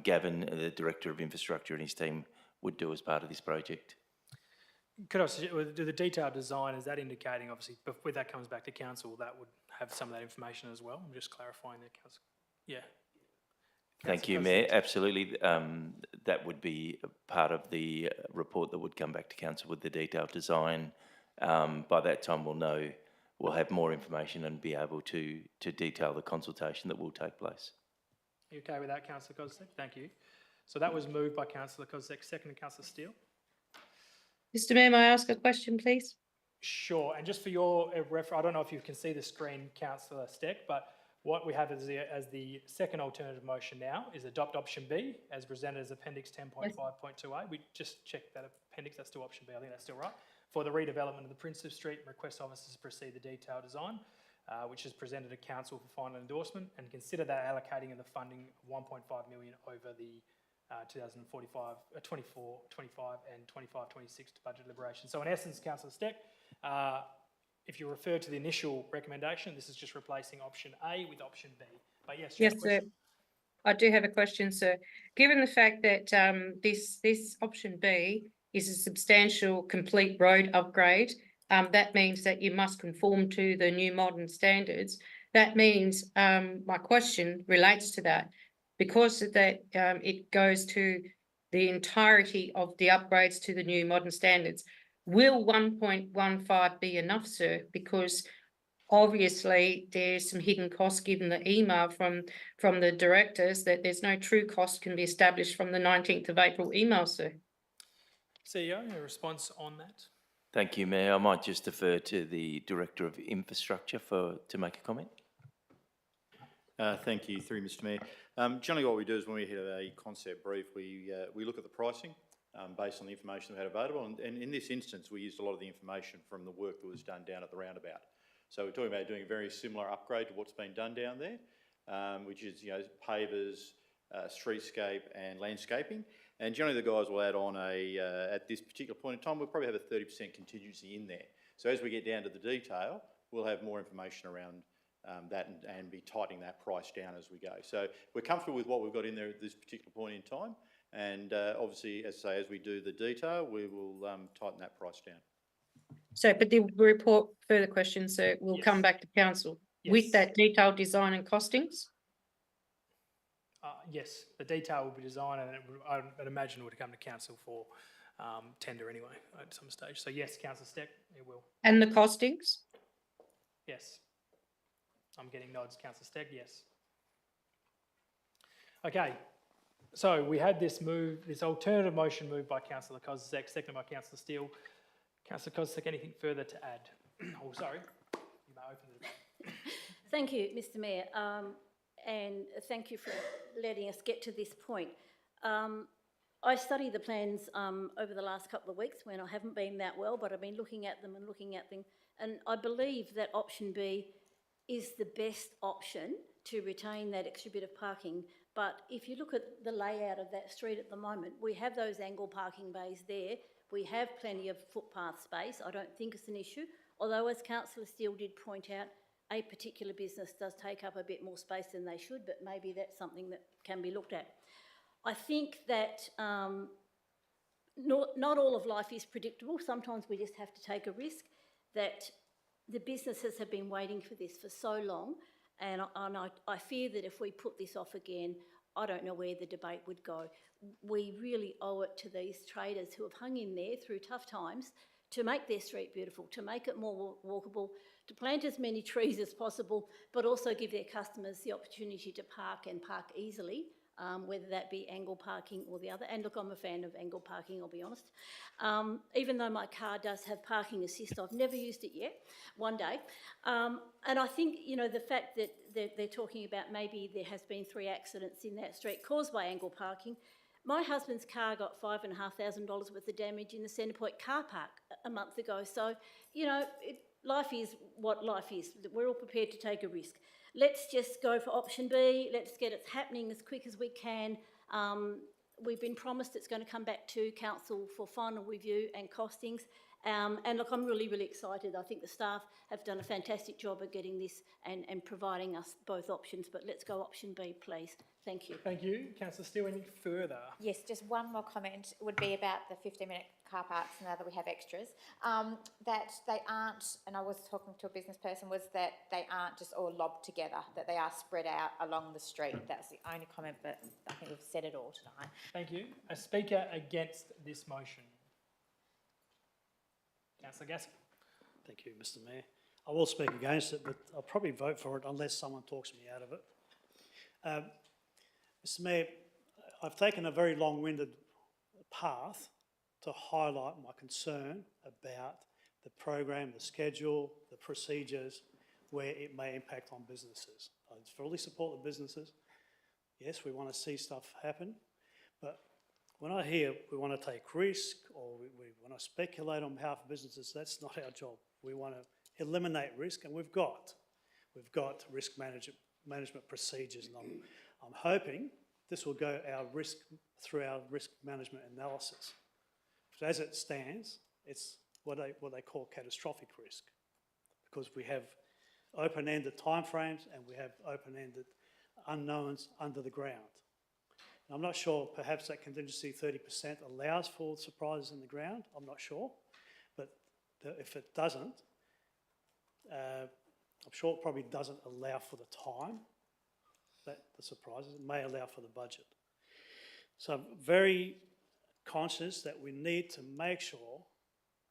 Gavin, the Director of Infrastructure, and his team would do as part of this project. Could I suggest, do the detailed design, is that indicating, obviously, when that comes back to council, that would have some of that information as well? I'm just clarifying there, council. Yeah. Thank you, Mayor. Absolutely. That would be part of the report that would come back to council with the detailed design. By that time, we'll have more information and be able to detail the consultation that will take place. Are you okay with that, Councillor Kozisek? Thank you. So that was moved by Councillor Kozisek, seconded Councillor Steele. Mr Mayor, may I ask a question, please? Sure, and just for your reference, I don't know if you can see the screen, Councillor Steck, but what we have as the second alternative motion now is adopt option B as presented as appendix 10.5.2a. We just checked that appendix, that's still option B, I think that's still right. For the redevelopment of the Prinsep Street, request officers to proceed the detailed design, which is presented to council for final endorsement, and consider that allocating of the funding of 1.5 million over the 2024, 25 and 25, 26 to budget deliberation. So in essence, Councillor Steck, if you refer to the initial recommendation, this is just replacing option A with option B. But yes, you have a Yes, sir. question? I do have a question, sir. Given the fact that this option B is a substantial complete road upgrade, that means that you must conform to the new modern standards. That means my question relates to that. Because that it goes to the entirety of the upgrades to the new modern standards, will 1.15 be enough, sir? Because obviously there's some hidden costs given the email from the directors that there's no true cost can be established from the 19th of April email, sir. CEO, a response on that? Thank you, Mayor. I might just defer to the Director of Infrastructure to make a comment. Thank you, through Mr Mayor. Generally what we do is when we hit a concept brief, we look at the pricing based on the information we had available, and in this instance we used a lot of the information from the work that was done down at the roundabout. So we're talking about doing a very similar upgrade to what's been done down there, which is pavers, streetscape and landscaping. And generally the guys will add on at this particular point in time, we'll probably have a 30% contingency in there. So as we get down to the detail, we'll have more information around that and be tightening that price down as we go. So we're comfortable with what we've got in there at this particular point in time, And obviously, as I say, as we do the detail, we will tighten that price down. So, but the report, further questions, so will come Yes. back to council Yes. with that detailed design and costings? Yes, the detail will be designed and I'd imagine it would come to council for tender anyway at some stage. So yes, councillor Steck, it will. And the costings? Yes. I'm getting nods, councillor Steck, yes. Okay, so we had this alternative motion moved by councillor Kozak, seconded by councillor Steele. Councillor Kozak, anything further to add? Oh, sorry, you may open the debate. Thank you, Mr Mayor, and thank you for letting us get to this point. I studied the plans over the last couple of weeks when I haven't been that well, but I've been looking at them, and I believe that option B is the best option to retain that extra bit of parking. But if you look at the layout of that street at the moment, we have those angle parking bays there. We have plenty of footpath space. I don't think it's an issue. Although, as Councillor Steele did point out, a particular business does take up a bit more space than they should, but maybe that's something that can be looked at. I think that not all of life is predictable. Sometimes we just have to take a risk. That the businesses have been waiting for this for so long, and I fear that if we put this off again, I don't know where the debate would go. We really owe it to these traders who have hung in there through tough times to make their street beautiful, to make it more walkable, to plant as many trees as possible, but also give their customers the opportunity to park and park easily, whether that be angle parking or the other. And look, I'm a fan of angle parking, I'll be honest. Even though my car does have parking assist, I've never used it yet, one day. And I think, you know, the fact that they're talking about maybe there has been 3 accidents in that street caused by angle parking. My husband's car got $5,500 worth of damage in the Centrepoint car park a month ago. So, you know, life is what life is. We're all prepared to take a risk. Let's just go for option B. Let's get it happening as quick as we can. We've been promised it's going to come back to council for final review and costings. And look, I'm really, really excited. I think the staff have done a fantastic job of getting this and providing us both options. But let's go option B, please. Thank you. Thank you. Councillor Steele, any further? Yes, just one more comment would be about the 15-minute car parks now that we have extras. That they aren't, and I was talking to a business person, was that they aren't just all lobbed together, that they are spread out along the street. That's the only comment, but I think we've said it all tonight. Thank you. A speaker against this motion? Councillor Gasson. Thank you, Mr Mayor. I will speak against it, but I'll probably vote for it unless someone talks me out of it. Mr Mayor, I've taken a very long-winded path to highlight my concern about the program, the schedule, the procedures, where it may impact on businesses. I fully support the businesses. Yes, we want to see stuff happen, but when I hear we want to take risk or we want to speculate on behalf of businesses, that's not our job. We want to eliminate risk, and we've got risk management procedures, and I'm hoping this will go through our risk management analysis. But as it stands, it's what they call catastrophic risk, because we have open-ended timeframes and we have open-ended unknowns under the ground. I'm not sure, perhaps that contingency 30% allows for surprises in the ground, I'm not sure, but if it doesn't, I'm sure it probably doesn't allow for the time that the surprises, it may allow for the budget. So I'm very conscious that we need to make sure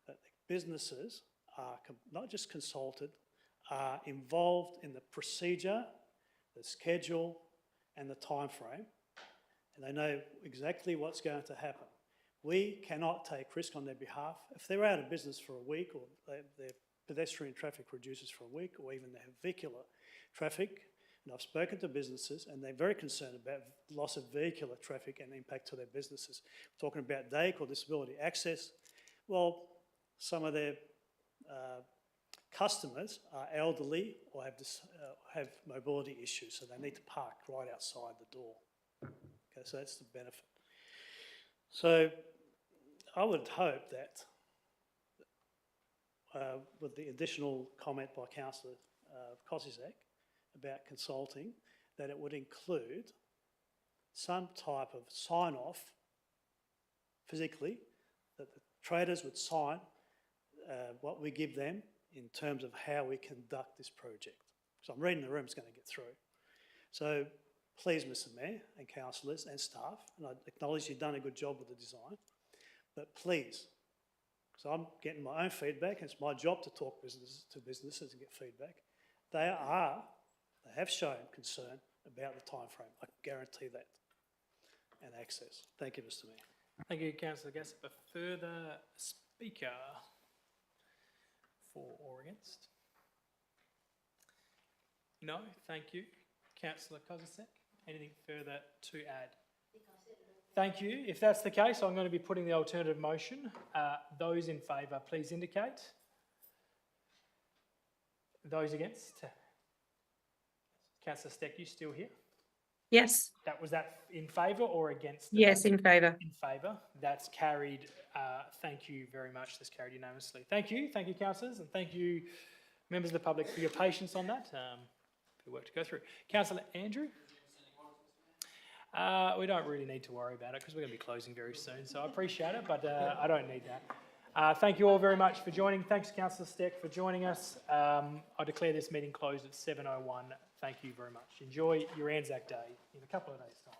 that the businesses are not just consulted, are involved in the procedure, the schedule and the time frame, and they know exactly what's going to happen. We cannot take risk on their behalf. If they're out of business for a week, or their pedestrian traffic reduces for a week, or even their vehicular traffic, and I've spoken to businesses and they're very concerned about loss of vehicular traffic and impact to their businesses. We're talking about DAKE or disability access. Well, some of their customers are elderly or have mobility issues, so they need to park right outside the door. Okay, so that's the benefit. So I would hope that with the additional comment by Councillor Kozizak about consulting, that it would include some type of sign-off physically, that the traders would sign what we give them in terms of how we conduct this project. So I'm reading the room, it's going to get through. So please, Mr Mayor and councillors and staff, and I acknowledge you've done a good job with the design, but please, because I'm getting my own feedback, and it's my job to talk to businesses and get feedback, they have shown concern about the timeframe. I can guarantee that. And access. Thank you, Mr Mayor. Thank you, councillor Gassett. A further speaker for or against? No, thank you. Councillor Kozisek, anything further to add? Thank you. If that's the case, I'm going to be putting the alternative motion. Those in favour, please indicate. Those against? Councillor Steck, you still here? Yes, Was that in favour or against? yes, in favour. In favour. That's carried. Thank you very much. That's carried unanimously. Thank you, councillors, and thank you, members of the public, for your patience on that. For work to go through. Councillor Andrew? We don't really need to worry about it because we're going to be closing very soon, so I appreciate it, but I don't need that. Thank you all very much for joining. Thanks, Councillor Steck, for joining us. I declare this meeting closed at 7:01. Thank you very much. Enjoy your Anzac Day in a couple of days' time.